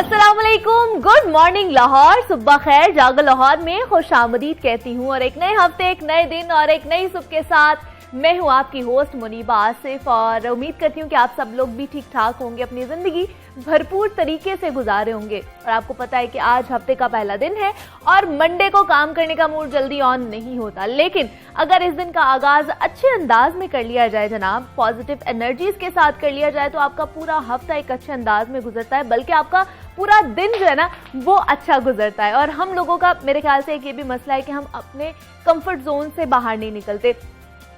अस्सलाम वालेकुम, good morning Lahore, सुबह खैर, जागो लाहौर में खुश आमदीद कहती हूँ। और एक नए हफ्ते, एक नए दिन और एक नई सुबह के साथ मैं हूँ आपकी होस्ट मुनीबा आसिफ। और उम्मीद करती हूँ कि आप सब लोग भी ठीक ठाक होंगे, अपनी ज़िंदगी भरपूर तरीके से गुजारे होंगे। और आपको पता है कि आज हफ्ते का पहला दिन है और मंडे को काम करने का मूड जल्दी ऑन नहीं होता, लेकिन अगर इस दिन का आगाज अच्छे अंदाज में कर लिया जाए जनाब, पॉजिटिव एनर्जीज के साथ कर लिया जाए, तो आपका पूरा हफ्ता एक अच्छे अंदाज में गुजरता है, बल्कि आपका पूरा दिन जो है ना वो अच्छा गुजरता है। और हम लोगों का मेरे ख्याल से एक ये भी मसला है कि हम अपने कंफर्ट जोन से बाहर नहीं निकलते,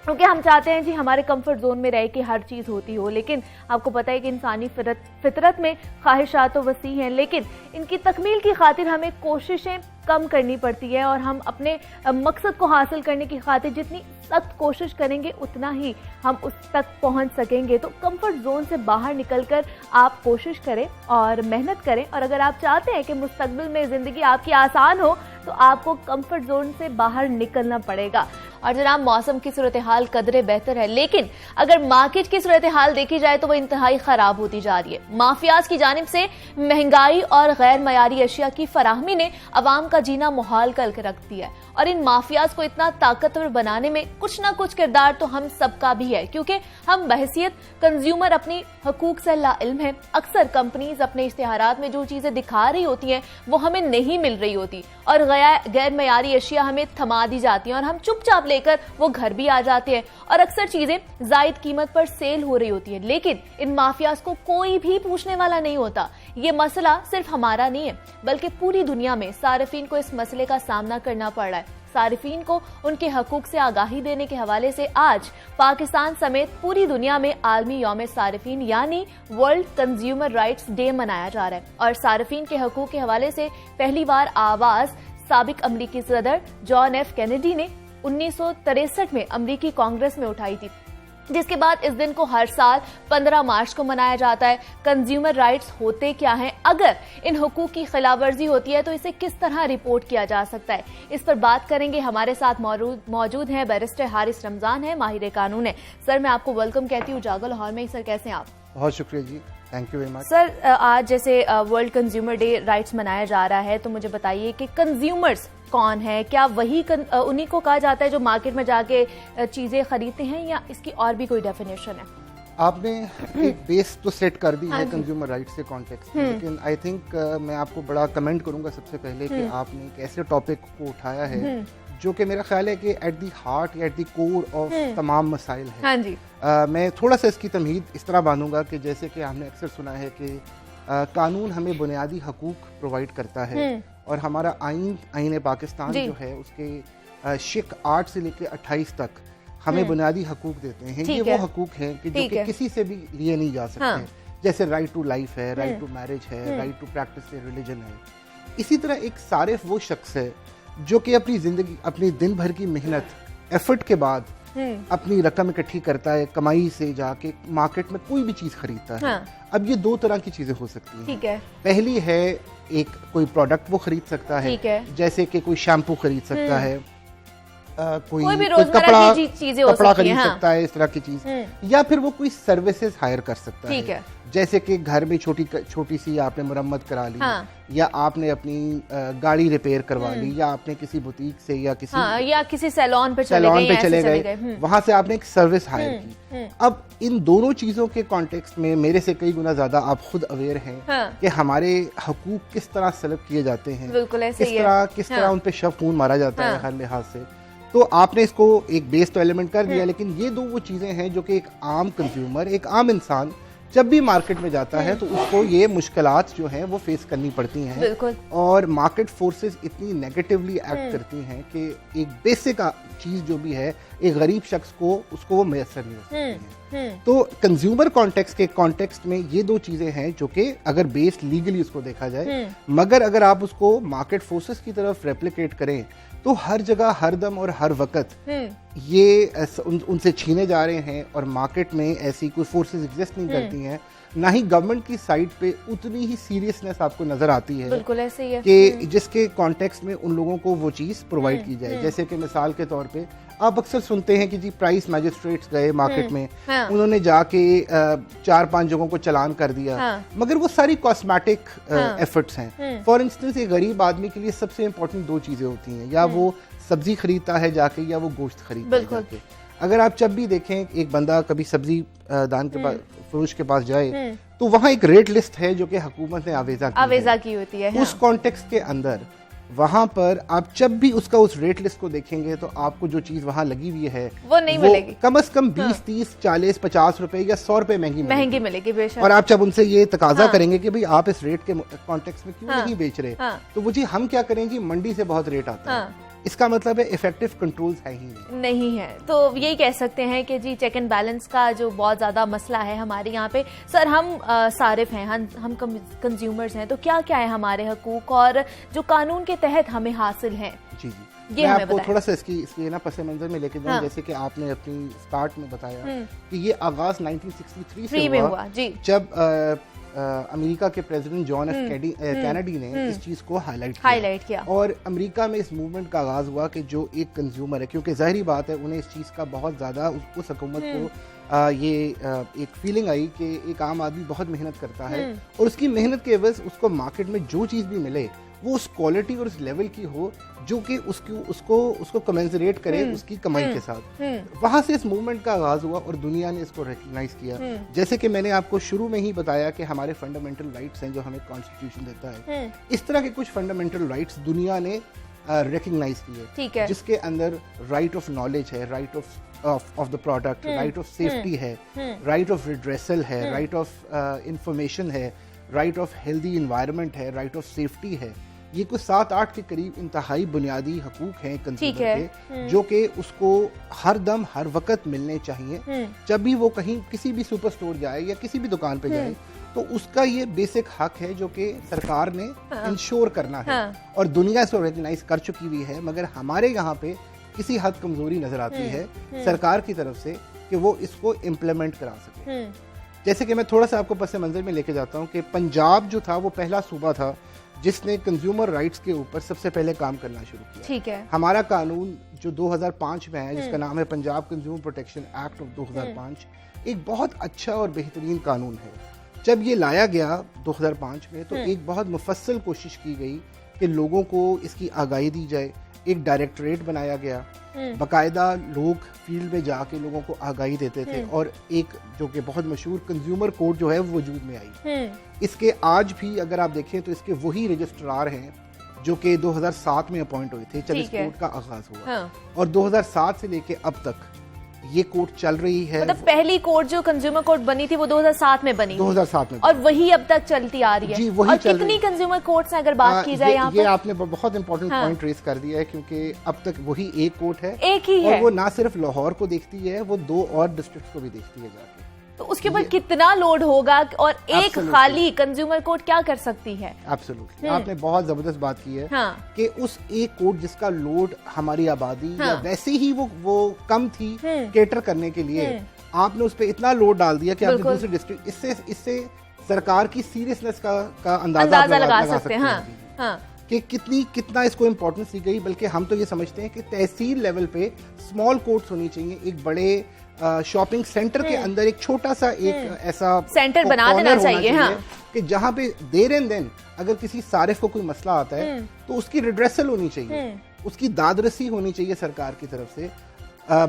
क्योंकि हम चाहते हैं जी हमारे कंफर्ट जोन में रह के हर चीज़ होती हो। लेकिन आपको पता है कि इंसानी फितरत में ख्वाहिशात तो वसी हैं, लेकिन इनकी तकमील की खातिर हमें कोशिशें कम करनी पड़ती है। और हम अपने मकसद को हासिल करने की खातिर जितनी सख्त कोशिश करेंगे उतना ही हम उस तक पहुंच सकेंगे। तो कंफर्ट जोन से बाहर निकलकर आप कोशिश करें और मेहनत करें। और अगर आप चाहते हैं कि मुस्तकबिल में ज़िंदगी आपकी आसान हो, तो आपको कंफर्ट जोन से बाहर निकलना पड़ेगा। और जनाब, मौसम की सूरत हाल कदरे बेहतर है, लेकिन अगर मार्केट की सूरत हाल देखी जाए तो वह इंतहाई खराब होती जा रही है। माफियाज की जानिब से महंगाई और गैर मयारी अशिया की फराहमी ने अवाम का जीना मुहाल करके रख दिया है। और इन माफियाज को इतना ताकतवर बनाने में कुछ ना कुछ किरदार तो हम सबका भी है, क्योंकि हम बहसियत कंज्यूमर अपनी हकूक से लाइल्म है। अक्सर कंपनीज अपने इश्तिहारात में जो चीजें दिखा रही होती हैं वो हमें नहीं मिल रही होती, और गैर मयारी अशिया हमें थमा दी जाती हैं और हम चुपचाप लेकर वो घर भी आ जाते हैं। और अक्सर चीजें जायद कीमत पर सेल हो रही होती है, लेकिन इन माफियाज को कोई भी पूछने वाला नहीं होता। ये मसला सिर्फ हमारा नहीं है, बल्कि पूरी दुनिया में सारिफीन को इस मसले का सामना करना पड़ रहा है। सारिफीन को उनके हकूक से आगाही देने के हवाले से आज पाकिस्तान समेत पूरी दुनिया में आलमी यौम सारिफीन यानी वर्ल्ड कंज्यूमर राइट्स डे मनाया जा रहा है। और सारिफीन के हकूक के हवाले से पहली बार आवाज साबिक अमरीकी सदर जॉन एफ कैनेडी ने 1963 में अमरीकी कांग्रेस में उठाई थी, जिसके बाद इस दिन को हर साल 15 मार्च को मनाया जाता है। कंज्यूमर राइट्स होते क्या हैं, अगर इन हुकूक की खिलाफवर्जी होती है तो इसे किस तरह रिपोर्ट किया जा सकता है, इस पर बात करेंगे। हमारे साथ मौजूद हैं बैरिस्टर हारिस रमजान है, माहिर कानून है। सर, मैं आपको वेलकम कहती हूँ जागो लाहौर में। सर, कैसे हैं आप? बहुत शुक्रिया जी, thank you very much. Sir, आज जैसे वर्ल्ड कंज्यूमर डे राइट्स मनाया जा रहा है, तो मुझे बताइए कि कंज्यूमर्स कौन है? क्या वही उन्हीं को कहा जाता है जो मार्केट में जाके चीजें खरीदते हैं, या इसकी और भी कोई डेफिनेशन है? आपने एक बेस तो सेट कर दी है कंज्यूमर राइट्स के कॉन्टेक्स्ट में, लेकिन आई थिंक मैं आपको बड़ा कमेंट करूंगा सबसे पहले कि आपने एक ऐसे टॉपिक को उठाया है जो कि मेरा ख्याल है कि एट दी हार्ट या एट दी कोर ऑफ तमाम मसाइल है। हाँ जी। मैं थोड़ा सा इसकी तमहीद इस तरह बांधूंगा कि जैसे कि हमने अक्सर सुना है कि कानून हमें बुनियादी हकूक प्रोवाइड करता है, और हमारा आईन पाकिस्तान जो है उसके शिक 8 से लेकर 28 तक हमें बुनियादी हकूक देते हैं। ये वो हकूक हैं कि जो कि किसी से भी लिए नहीं जा सकते। जैसे राइट टू लाइफ है, राइट टू मैरिज है, राइट टू प्रैक्टिस रिलीजन है। इसी तरह एक सारिफ वो शख्स है जो कि अपनी जिंदगी, अपनी दिन भर की मेहनत, एफर्ट के बाद अपनी रकम इकट्ठी करता है, कमाई से जाके मार्केट में कोई भी चीज खरीदता है। अब ये दो तरह की चीजें हो सकती हैं। ठीक है। पहली है एक कोई प्रोडक्ट वो खरीद सकता है, जैसे कि कोई शैम्पू खरीद सकता है, कोई कपड़ा खरीद सकता है, इस तरह की चीज, या फिर वो कोई सर्विसेज हायर कर सकता है। जैसे कि घर में छोटी सी आपने मुरम्मत करा ली, या आपने अपनी गाड़ी रिपेयर करवा ली, या आपने किसी बुटीक से या किसी सैलून पे चले गए, वहां से आपने एक सर्विस हायर की। अब इन दोनों चीजों के कॉन्टेक्स्ट में मेरे से कई गुना ज्यादा आप खुद अवेयर हैं कि हमारे हकूक किस तरह सलब किए जाते हैं, किस तरह उन पे खून मारा जाता है हर लिहाज से। तो आपने इसको एक बेस तो एलिमेंट कर दिया, लेकिन ये दो वो चीजें हैं जो कि एक आम कंज्यूमर, एक आम इंसान जब भी मार्केट में जाता है तो उसको ये मुश्किलात जो हैं वो फेस करनी पड़ती हैं। और मार्केट फोर्सेस इतनी नेगेटिवली एक्ट करती हैं कि एक बेसिक चीज जो भी है एक गरीब शख्स को उसको वो मैसर नहीं हो सकती है। तो कंज्यूमर कॉन्टेक्स्ट में ये दो चीजें हैं जो कि अगर बेस लीगली उसको देखा जाए, मगर अगर आप उसको मार्केट फोर्सेस की तरफ रेप्लिकेट करें तो हर जगह, हर दम और हर वक्त ये उनसे छीने जा रहे हैं, और मार्केट में ऐसी कोई फोर्सेस एग्जिस्ट नहीं करती हैं ना ही गवर्नमेंट की साइड पे उतनी ही सीरियसनेस आपको नजर आती है। बिल्कुल ऐसे ही है कि जिसके कॉन्टेक्स्ट में उन लोगों को वो चीज प्रोवाइड की जाए। जैसे कि मिसाल के तौर पे आप अक्सर सुनते हैं कि जी प्राइस मैजिस्ट्रेट्स गए मार्केट में, उन्होंने जाके 4-5 जगहों को चालान कर दिया, मगर वो सारी कॉस्मेटिक एफर्ट्स हैं। फॉर इंस्टेंस एक गरीब आदमी के लिए सबसे इम्पोर्टेंट 2 चीजें होती हैं, या वो सब्जी खरीदता है जाके, या वो गोश्त खरीदता है जाके। अगर आप जब भी देखें एक बंदा कभी सब्जी दान के पास फरोश के पास जाए तो वहाँ एक रेट लिस्ट है जो कि हुकूमत ने आवेजा की होती है। उस कॉन्टेक्स्ट के अंदर वहाँ पर आप जब भी उसका उस रेट लिस्ट को देखेंगे तो आपको जो चीज वहाँ लगी हुई है वो नहीं मिलेगी, कम से कम 20, 30, 40, 50 रुपए या 100 रुपए महंगी मिलेगी बेशक। और आप जब उनसे ये तकाजा करेंगे कि भाई आप इस रेट के कॉन्टेक्स्ट में क्यों नहीं बेच रहे, तो वो जी हम क्या करें जी मंडी से बहुत रेट आता है। इसका मतलब है इफेक्टिव कंट्रोल्स है ही नहीं है। तो यही कह सकते हैं कि जी चेक एंड बैलेंस का जो बहुत ज्यादा मसला है हमारे यहाँ पे। सर हम सारिफ हैं, हम कंज्यूमर्स हैं, तो क्या क्या है हमारे हकूक और जो कानून के तहत हमें हासिल है? जी मैं आपको थोड़ा सा इसकी ना पस मंजर में लेके जाऊँ। जैसे कि आपने अपनी स्टार्ट में बताया कि ये आगाज 1963 से हुआ जी, जब अमेरिका के प्रेसिडेंट जॉन एफ कैनेडी ने इस चीज को हाईलाइट किया और अमेरिका में इस मूवमेंट का आगाज हुआ कि जो एक कंज्यूमर है, क्योंकि जाहिर बात है उन्हें इस चीज का बहुत ज्यादा उस हुकूमत को एक फीलिंग आई कि एक आम आदमी बहुत मेहनत करता है और उसकी मेहनत के एवज उसको मार्केट में जो चीज भी मिले वो उस क्वालिटी और उस लेवल की हो जो कि उसको कमेंसरेट करे उसकी कमाई के साथ। वहां से इस मूवमेंट का आगाज हुआ और दुनिया ने इसको रिकॉग्नाइज किया। जैसे कि मैंने आपको शुरू में ही बताया कि हमारे फंडामेंटल राइट्स हैं जो हमें कॉन्स्टिट्यूशन देता है, इस तरह के कुछ फंडामेंटल राइट्स दुनिया ने रिकॉग्नाइज किए, जिसके अंदर राइट ऑफ नॉलेज है, right of the product, right of safety है, राइट ऑफ रिड्रेसल है, राइट ऑफ इंफॉर्मेशन है, राइट ऑफ हेल्दी इन्वायरमेंट है, राइट ऑफ सेफ्टी है। ये कुछ 7-8 के करीब इंतहाई बुनियादी हकूक हैं कंज्यूमर के, जो कि उसको हर दम हर वक्त मिलने चाहिए। जब भी वो कहीं किसी भी सुपर स्टोर जाए या किसी भी दुकान पे जाए तो उसका ये बेसिक हक है जो कि सरकार ने इंश्योर करना है और दुनिया इसको रिकॉग्नाइज कर चुकी हुई है। मगर हमारे यहाँ पे किसी हद कमजोरी नजर आती है सरकार की तरफ से कि वो इसको इम्प्लीमेंट करा सके। जैसे कि मैं थोड़ा सा आपको पस मंजर में लेके जाता हूँ कि पंजाब जो था वो पहला सूबा था जिसने कंज्यूमर राइट्स के ऊपर सबसे पहले काम करना शुरू किया। ठीक है। हमारा कानून जो 2005 में है जिसका नाम है Punjab consumer protection act of 2005 एक बहुत अच्छा और बेहतरीन कानून है। जब ये लाया गया 2005 में तो एक बहुत मुफस्सल कोशिश की गई कि लोगों को इसकी आगाही दी जाए। एक डायरेक्टरेट बनाया गया, बाकायदा लोग फील्ड में जाके लोगों को आगाही देते थे और एक जो कि बहुत मशहूर कंज्यूमर कोर्ट जो है वो वजूद में आई। इसके आज भी अगर आप देखें तो इसके वही रजिस्ट्रार हैं जो कि 2007 में अपॉइंट हुए थे जब इस कोर्ट का आगाज हुआ और 2007 से लेके अब तक ये कोर्ट चल रही है। मतलब पहली कोर्ट जो कंज्यूमर कोर्ट बनी थी वो 2007 में बनी 2007 में और वही अब तक चलती आ रही है। जी, वही और कितनी कंज्यूमर कोर्ट्स अगर बात की जाए यहाँ ये आपने बहुत इंपॉर्टेंट पॉइंट रेस कर दिया है क्योंकि अब तक वही एक कोर्ट है, एक ही है और वो ना सिर्फ लाहौर को देखती है, वो 2 और डिस्ट्रिक्ट को भी देखती है जाके। तो उसके ऊपर कितना लोड होगा और एक खाली कंज्यूमर कोर्ट क्या कर सकती है? एब्सोल्युटली, आपने बहुत जबरदस्त बात की है कि उस एक कोर्ट जिसका लोड हमारी आबादी या वैसे ही वो कम थी केटर करने के लिए, आपने उस पर इतना लोड डाल दिया कि आपने दूसरे डिस्ट्रिक्ट इससे सरकार की सीरियसनेस का अंदाजा लगा सकते हैं कि कितना इसको इम्पोर्टेंस दी गई। बल्कि हम तो ये समझते हैं कि तहसील लेवल पे स्मॉल कोर्ट्स होनी चाहिए, एक बड़े शॉपिंग सेंटर के अंदर एक छोटा सा एक ऐसा सेंटर बना देना चाहिए कि जहां पे देर एंड देन अगर किसी सारिफ को कोई मसला आता है तो उसकी रिड्रेसल होनी चाहिए, उसकी दादरसी होनी चाहिए सरकार की तरफ से।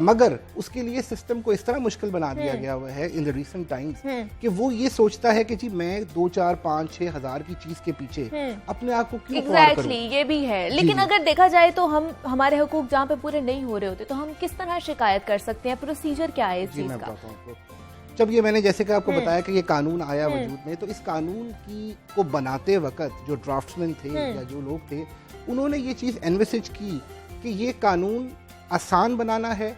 मगर उसके लिए सिस्टम को इस तरह मुश्किल बना दिया गया हुआ है इन द रीसेंट टाइम्स कि वो ये सोचता है कि जी मैं 2, 4, 5, 6 हज़ार की चीज के पीछे अपने आप को क्यों एग्जैक्टली ये भी है। लेकिन अगर देखा जाए तो हमारे हुकूक जहाँ पे पूरे नहीं हो रहे होते तो हम किस तरह शिकायत कर सकते हैं? प्रोसीजर क्या है इस चीज का? जब ये मैंने जैसे कि आपको बताया कि ये कानून आया वजूद में, तो इस कानून को बनाते वक्त जो ड्राफ्ट्समैन थे या जो लोग थे उन्होंने ये चीज एनविसेज की कि ये कानून आसान बनाना है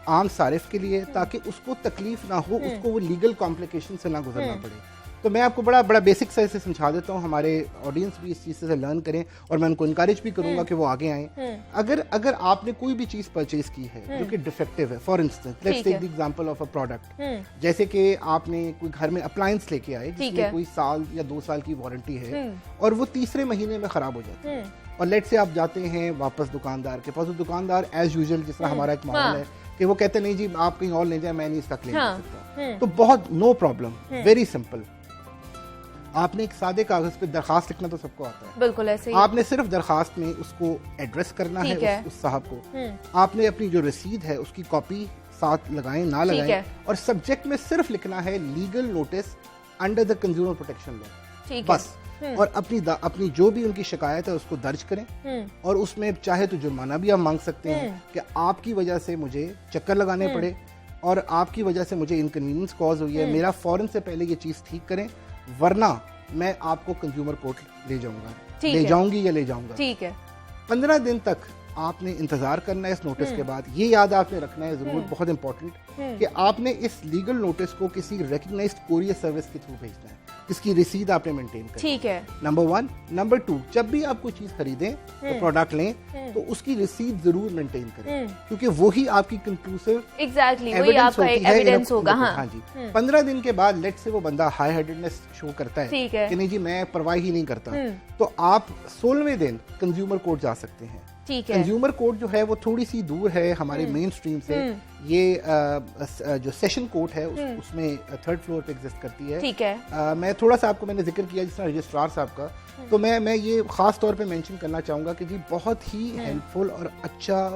आम सारिफ के लिए ताकि उसको तकलीफ ना हो, उसको वो लीगल कॉम्प्लिकेशन से ना गुजरना पड़े। तो मैं आपको बड़ा बेसिक से समझा देता हूँ, हमारे ऑडियंस भी इस चीज़ से लर्न करें और मैं उनको इनकरेज भी करूंगा कि वो आगे आएँ। अगर आपने कोई भी चीज़ परचेज की है जो कि डिफेक्टिव है, for instance let's take the example of a product, जैसे कि आपने कोई घर में अप्लायंस लेके आए जिसमें कोई साल या 2 साल की वारंटी है और वो तीसरे महीने में खराब हो जाती है, और लेट से आप जाते हैं वापस दुकानदार के पास, तो दुकानदार एज यूजुअल जिस तरह हमारा एक मॉडल है कि वो कहते नहीं जी आप कहीं और ले जाए, मैं नहीं इसका क्लेम कर सकता, तो बहुत नो प्रॉब्लम, वेरी सिंपल। आपने एक सादे कागज पे दरखास्त लिखना तो सबको आता है, बिल्कुल ऐसे ही। आपने सिर्फ दरखास्त में उसको एड्रेस करना है उस साहब को, आपने अपनी जो रसीद है उसकी कॉपी साथ लगाएं ना लगाएं, और सब्जेक्ट में सिर्फ लिखना है legal notice under the consumer protection law, बस। और अपनी जो भी उनकी शिकायत है उसको दर्ज करें, और उसमें चाहे तो जुर्माना भी आप मांग सकते हैं कि आपकी वजह से मुझे चक्कर लगाने पड़े और आपकी वजह से मुझे इनकन्वीनियंस कॉज हुई है, मेरा फौरन से पहले ये चीज ठीक करें, वरना मैं आपको कंज्यूमर कोर्ट ले जाऊंगा, ले जाऊंगी या ले जाऊंगा। ठीक है, 15 दिन तक आपने इंतजार करना है इस नोटिस के बाद। ये याद आपने रखना है जरूर, बहुत इंपॉर्टेंट, कि आपने इस लीगल नोटिस को किसी रिकग्नाइज्ड कोरियर सर्विस के थ्रू भेजना है, इसकी रसीद आपने मेंटेन करनी है। ठीक है, नंबर 1। नंबर 2, जब भी आप कोई चीज खरीदें तो प्रोडक्ट लें तो उसकी रसीद जरूर मेंटेन करें, क्योंकि वही आपकी कंक्लूसिव एविडेंस होगा। हाँ जी, 15 दिन के बाद लेट से वो बंदा हाई हेडेडनेस शो करता है कि नहीं जी मैं परवाह ही नहीं करता, तो आप 16वें दिन कंज्यूमर कोर्ट जा सकते हैं। कंज्यूमर कोर्ट जो है वो थोड़ी सी दूर है हमारे मेन स्ट्रीम से, ये जो सेशन कोर्ट है उसमें 3rd फ्लोर पे एग्जिस्ट करती है। ठीक है, मैं थोड़ा सा आपको मैंने जिक्र किया जिस तरह रजिस्ट्रार साहब का, तो मैं ये खास तौर पे मेंशन करना चाहूंगा कि जी बहुत ही हेल्पफुल और अच्छा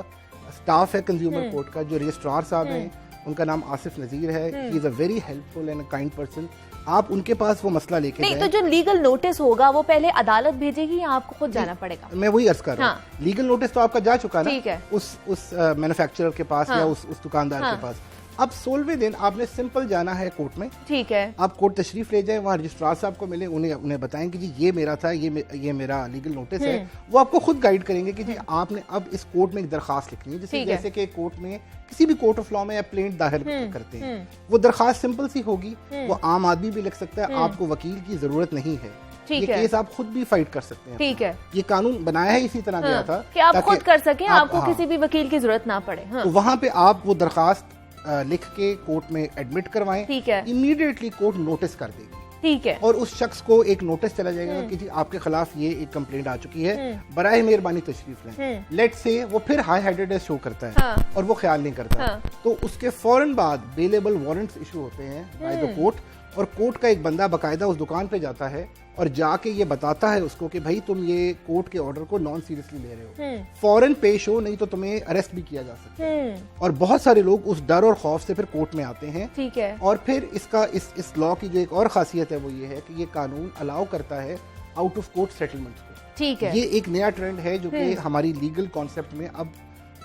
स्टाफ है कंज्यूमर कोर्ट का। जो रजिस्ट्रार साहब हैं उनका नाम आसिफ नजीर है, he is a very helpful and kind person. आप उनके पास वो मसला लेके नहीं, तो जो लीगल नोटिस होगा वो पहले अदालत भेजेगी या आपको खुद जाना पड़ेगा? मैं वही अर्ज कर रहा हूँ, लीगल नोटिस तो आपका जा चुका ना उस मैन्युफैक्चरर के पास या उस दुकानदार के पास। अब 16वें दिन आपने सिंपल जाना है कोर्ट में। ठीक है, आप कोर्ट तशरीफ ले जाए, वहाँ रजिस्ट्रार साहब को मिले, उन्हें बताएं कि जी ये मेरा था, ये मेरा लीगल नोटिस है। वो आपको खुद गाइड करेंगे कि जी आपने अब इस कोर्ट में एक दरखास्त लिखनी है, जैसे कि कोर्ट में किसी भी कोर्ट ऑफ लॉ में प्लेंट दाखिल करते हैं, वो दरखास्त सिंपल सी होगी, वो आम आदमी भी लिख सकता है, आपको वकील की जरूरत नहीं है, ये केस आप खुद भी फाइट कर सकते हैं। ठीक है, ये कानून बनाया है इसी तरह गया था कि आप खुद कर सकें, आपको किसी भी वकील की जरूरत ना पड़े। तो वहाँ पे आप वो दरखास्त लिख के कोर्ट में एडमिट करवाएं, ठीक है, इमीडिएटली कोर्ट नोटिस कर देगी। ठीक है, और उस शख्स को एक नोटिस चला जाएगा कि जी आपके खिलाफ ये एक कंप्लेंट आ चुकी है, बराए मेहरबानी तशरीफ लें। लेट से वो फिर हाई हेडेडनेस शो करता है और वो ख्याल नहीं करता, तो उसके फौरन बाद बेलेबल वारंट्स इशू होते हैं बाय द कोर्ट, और कोर्ट का एक बंदा बाकायदा उस दुकान पे जाता है और जाके ये बताता है उसको कि भाई तुम ये कोर्ट के ऑर्डर को नॉन सीरियसली ले रहे हो, फौरन पेश हो, नहीं तो तुम्हें अरेस्ट भी किया जा सकता है। और बहुत सारे लोग उस डर और खौफ से फिर कोर्ट में आते हैं। ठीक है, और फिर इस लॉ की जो एक और खासियत है वो ये है कि ये कानून अलाउ करता है आउट ऑफ कोर्ट सेटलमेंट्स को। ठीक है, ये एक नया ट्रेंड है जो कि हमारी लीगल कॉन्सेप्ट में अब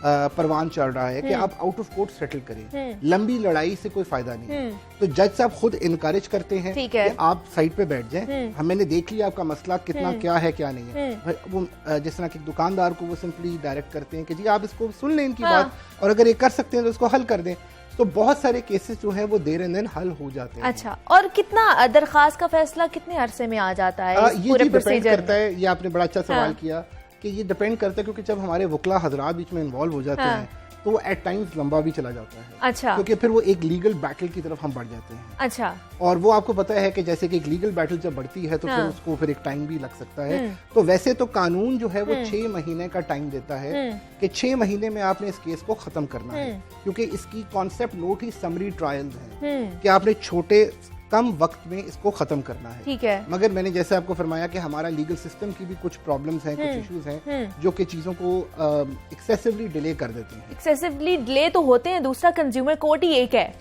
परवान चल रहा है कि आप आउट ऑफ कोर्ट सेटल करें, लंबी लड़ाई से कोई फायदा नहीं। तो जज साहब खुद इनकरेज करते हैं कि आप साइड पे बैठ जाएं, मैंने देख लिया आपका मसला कितना क्या है क्या नहीं है। वो जिस तरह के दुकानदार को वो सिंपली डायरेक्ट करते हैं कि जी आप इसको सुन लें इनकी बात, और अगर ये कर सकते हैं तो इसको हल कर दें। तो बहुत सारे केसेस जो है वो देर एंड देन हल हो जाते हैं। अच्छा, और कितना दरखास्त का फैसला कितने अरसे में आ जाता है? ये डिपेंड करता है, ये आपने बड़ा अच्छा सवाल किया कि ये डिपेंड करता है, क्योंकि जब हमारे वकला हजरात बीच में इन्वॉल्व हो जाते हैं तो वो एट टाइम्स लंबा भी चला जाता है। अच्छा, क्योंकि फिर वो एक लीगल बैटल की तरफ हम बढ़ जाते हैं। अच्छा, और वो आपको पता है कि जैसे कि एक लीगल बैटल जब बढ़ती है तो फिर उसको फिर एक टाइम भी लग सकता है। तो वैसे तो कानून जो है वो 6 महीने का टाइम देता है कि 6 महीने में आपने इस केस को खत्म करना है, क्योंकि इसकी कॉन्सेप्ट नोट ही समरी ट्रायल्स है कि आपने छोटे कम वक्त में इसको खत्म करना है। ठीक है, मगर मैंने जैसे आपको फरमाया कि हमारा लीगल सिस्टम की भी कुछ प्रॉब्लम्स हैं, कुछ इश्यूज हैं जो कि चीजों को एक्सेसिवली डिले कर देते हैं। एक्सेसिवली डिले तो होते हैं, दूसरा कंज्यूमर कोर्ट ही एक है,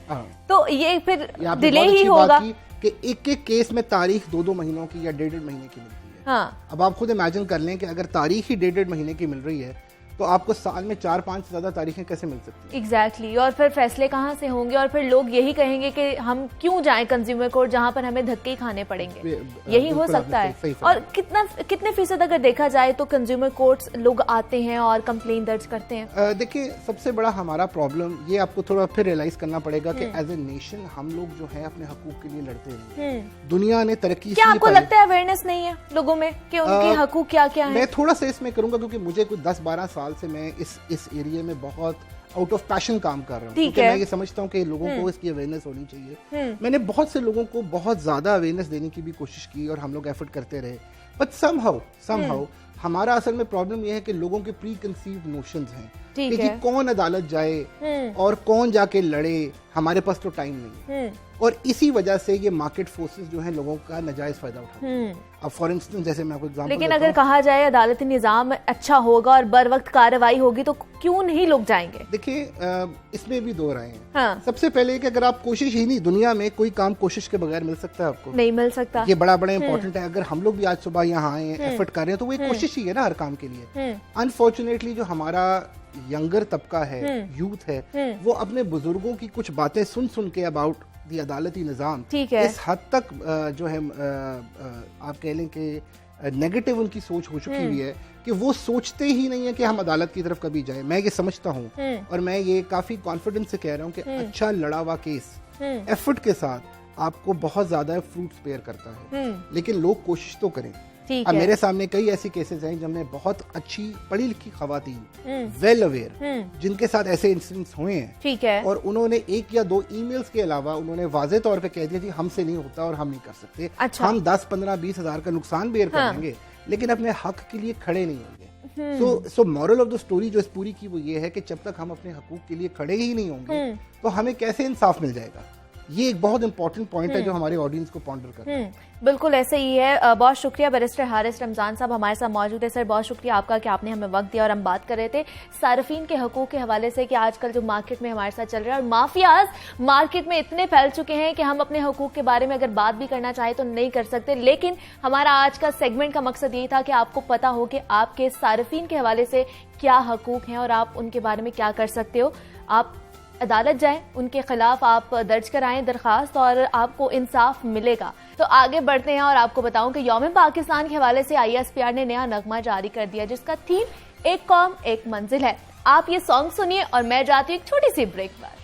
तो ये फिर डिले ही होगा कि एक केस में तारीख 2-2 महीनों की या 1.5 महीने की मिलती है। हाँ, अब आप खुद इमेजिन कर लें कि अगर तारीख ही 1.5 महीने की मिल रही है तो आपको साल में 4-5 से ज्यादा तारीखें कैसे मिल सकती हैं? एग्जैक्टली और फिर फैसले कहाँ से होंगे और फिर लोग यही कहेंगे कि हम क्यों जाएं कंज्यूमर कोर्ट जहां पर हमें धक्के ही खाने पड़ेंगे। यही हो सकता है। और कितने फीसद अगर देखा जाए तो कंज्यूमर कोर्ट्स लोग आते हैं और कंप्लेन दर्ज करते हैं? देखिए, सबसे बड़ा हमारा प्रॉब्लम ये आपको थोड़ा फिर रियलाइज करना पड़ेगा कि एज ए नेशन हम लोग जो है अपने हकूक के लिए लड़ते हैं। दुनिया ने तरक्की, क्या आपको लगता है अवेयरनेस नहीं है लोगों में कि उनके हकूक क्या क्या है? मैं थोड़ा सा इसमें करूंगा क्योंकि मुझे कुछ 10-12 साल से मैं इस एरिया में बहुत आउट ऑफ पैशन काम कर रहा हूँ, क्योंकि मैं ये समझता हूँ कि लोगों को इसकी अवेयरनेस होनी चाहिए। मैंने बहुत से लोगों को बहुत ज्यादा अवेयरनेस देने की भी कोशिश की और हम लोग एफर्ट करते रहे, बट समहाउ हमारा असल में प्रॉब्लम यह है कि लोगों के प्री कंसीव्ड नोशंस हैं कि कौन अदालत जाए और कौन जाके लड़े, हमारे पास तो टाइम नहीं है। और इसी वजह से ये मार्केट फोर्सेस जो है लोगों का नाजायज फायदा उठाते हैं। अब फॉर इंस्टेंस जैसे मैं आपको एग्जांपल लेकिन अगर कहा जाए अदालती निजाम अच्छा होगा और बर वक्त कार्रवाई होगी तो क्यों नहीं लोग जाएंगे? देखिए, इसमें भी दो राय हैं। हाँ। सबसे पहले कि अगर आप कोशिश ही नहीं, दुनिया में कोई काम कोशिश के बगैर मिल सकता है आपको? नहीं मिल सकता। ये बड़ा इंपॉर्टेंट है। अगर हम लोग भी आज सुबह यहाँ आए हैं, एफर्ट कर रहे हैं, तो वो एक कोशिश ही है ना हर काम के लिए। अनफॉर्चुनेटली जो हमारा यंगर तबका है, यूथ है, वो अपने बुजुर्गों की कुछ बातें सुन के अबाउट दी अदालती निजाम इस हद तक जो है आप कह लें कि नेगेटिव उनकी सोच हो चुकी हुई है कि वो सोचते ही नहीं है कि हम अदालत की तरफ कभी जाएं। मैं ये समझता हूँ और मैं ये काफी कॉन्फिडेंस से कह रहा हूँ कि अच्छा लड़ा हुआ केस एफर्ट के साथ आपको बहुत ज्यादा फ्रूट्स बेयर करता है, लेकिन लोग कोशिश तो करें। अब मेरे सामने कई ऐसी केसेस हैं जिनमें बहुत अच्छी पढ़ी लिखी खवातीन वेल अवेयर जिनके साथ ऐसे इंसिडेंट्स हुए हैं, ठीक है, और उन्होंने 1 या 2 ईमेल्स के अलावा उन्होंने वाजे तौर पे कह दिया कि हमसे नहीं होता और हम नहीं कर सकते। अच्छा। हम 10, 15, 20 हजार का नुकसान बेयर कर लेंगे, लेकिन अपने हक के लिए खड़े नहीं होंगे। So moral of the story जो इस पूरी की वो ये है कि जब तक हम अपने हकूक के लिए खड़े ही नहीं होंगे तो हमें कैसे इंसाफ मिल जाएगा। ये एक बहुत इंपॉर्टेंट पॉइंट है जो हमारे ऑडियंस को पॉन्डर करना है। बिल्कुल ऐसे ही है। बहुत शुक्रिया बैरिस्टर हारिस रमजान साहब हमारे साथ मौजूद है। सर, बहुत शुक्रिया आपका कि आपने हमें वक्त दिया और हम बात कर रहे थे सार्फिन के हकूक के हवाले से कि आजकल जो मार्केट में हमारे साथ चल रहा है और माफियाज मार्केट में इतने फैल चुके हैं कि हम अपने हकूक के बारे में अगर बात भी करना चाहें तो नहीं कर सकते। लेकिन हमारा आज का सेगमेंट का मकसद यही था कि आपको पता हो कि आपके सार्फिन के हवाले से क्या हकूक हैं और आप उनके बारे में क्या कर सकते हो। आप अदालत जाएं, उनके खिलाफ आप दर्ज कराएं दरखास्त और आपको इंसाफ मिलेगा। तो आगे बढ़ते हैं और आपको बताऊं कि यौम पाकिस्तान के हवाले से ISPR ने नया नगमा जारी कर दिया जिसका थीम एक कौम एक मंजिल है। आप ये सॉन्ग सुनिए और मैं जाती हूँ एक छोटी सी ब्रेक पर।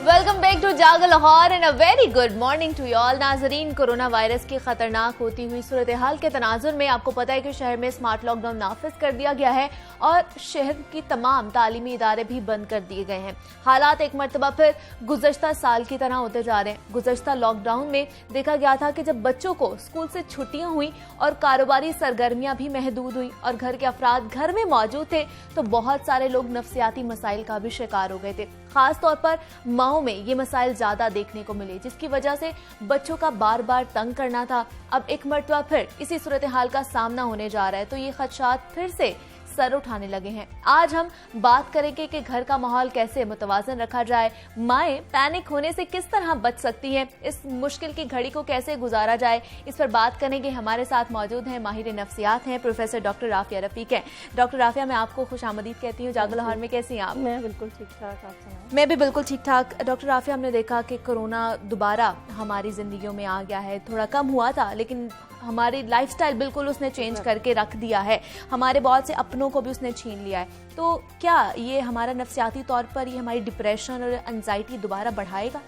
Welcome back to Jago Lahore and a very good morning to you all. नाजरीन, कोरोना वायरस की खतरनाक होती हुई सूरत हाल के तनाजुर में आपको पता है कि शहर में स्मार्ट लॉकडाउन नाफिज कर दिया गया है और शहर की तमाम तालीमी इदारे भी बंद कर दिए गए हैं। हालात एक मरतबा फिर गुज़श्ता साल की तरह होते जा रहे हैं। गुज़श्ता लॉकडाउन में देखा गया था कि जब बच्चों को स्कूल से छुट्टियां हुई और कारोबारी सरगर्मियां भी महदूद हुई और घर के अफराद घर में मौजूद थे तो बहुत सारे लोग नफ्सियाती मसाइल का भी शिकार हो गए थे। खासतौर पर माओ में ये मसाइल ज्यादा देखने को मिले जिसकी वजह से बच्चों का बार बार तंग करना था। अब एक मरतबा फिर इसी सूरत हाल का सामना होने जा रहा है तो ये खदशात फिर से सर उठाने लगे हैं। आज हम बात करेंगे कि घर का माहौल कैसे मुतवाजन रखा जाए, माएं पैनिक होने से किस तरह बच सकती हैं, इस मुश्किल की घड़ी को कैसे गुजारा जाए, इस पर बात करेंगे। हमारे साथ मौजूद हैं माहिर नफ्सियात हैं प्रोफेसर डॉक्टर राफिया रफीक हैं। डॉक्टर राफिया, मैं आपको खुशामदीद कहती हूँ जागो लाहौर में। कैसी हैं आप? मैं बिल्कुल ठीक ठाक। आप सुनाएं? मैं भी बिल्कुल ठीक ठाक। डॉक्टर राफिया, हमने देखा कि कोरोना दोबारा हमारी जिंदगियों में आ गया है। थोड़ा कम हुआ था लेकिन हमारी लाइफस्टाइल बिल्कुल उसने चेंज करके रख दिया है, हमारे बहुत से अपनों को भी उसने छीन लिया है। तो क्या ये हमारा नफ्सियाती तौर पर ये हमारी डिप्रेशन और एंजाइटी दोबारा बढ़ाएगा?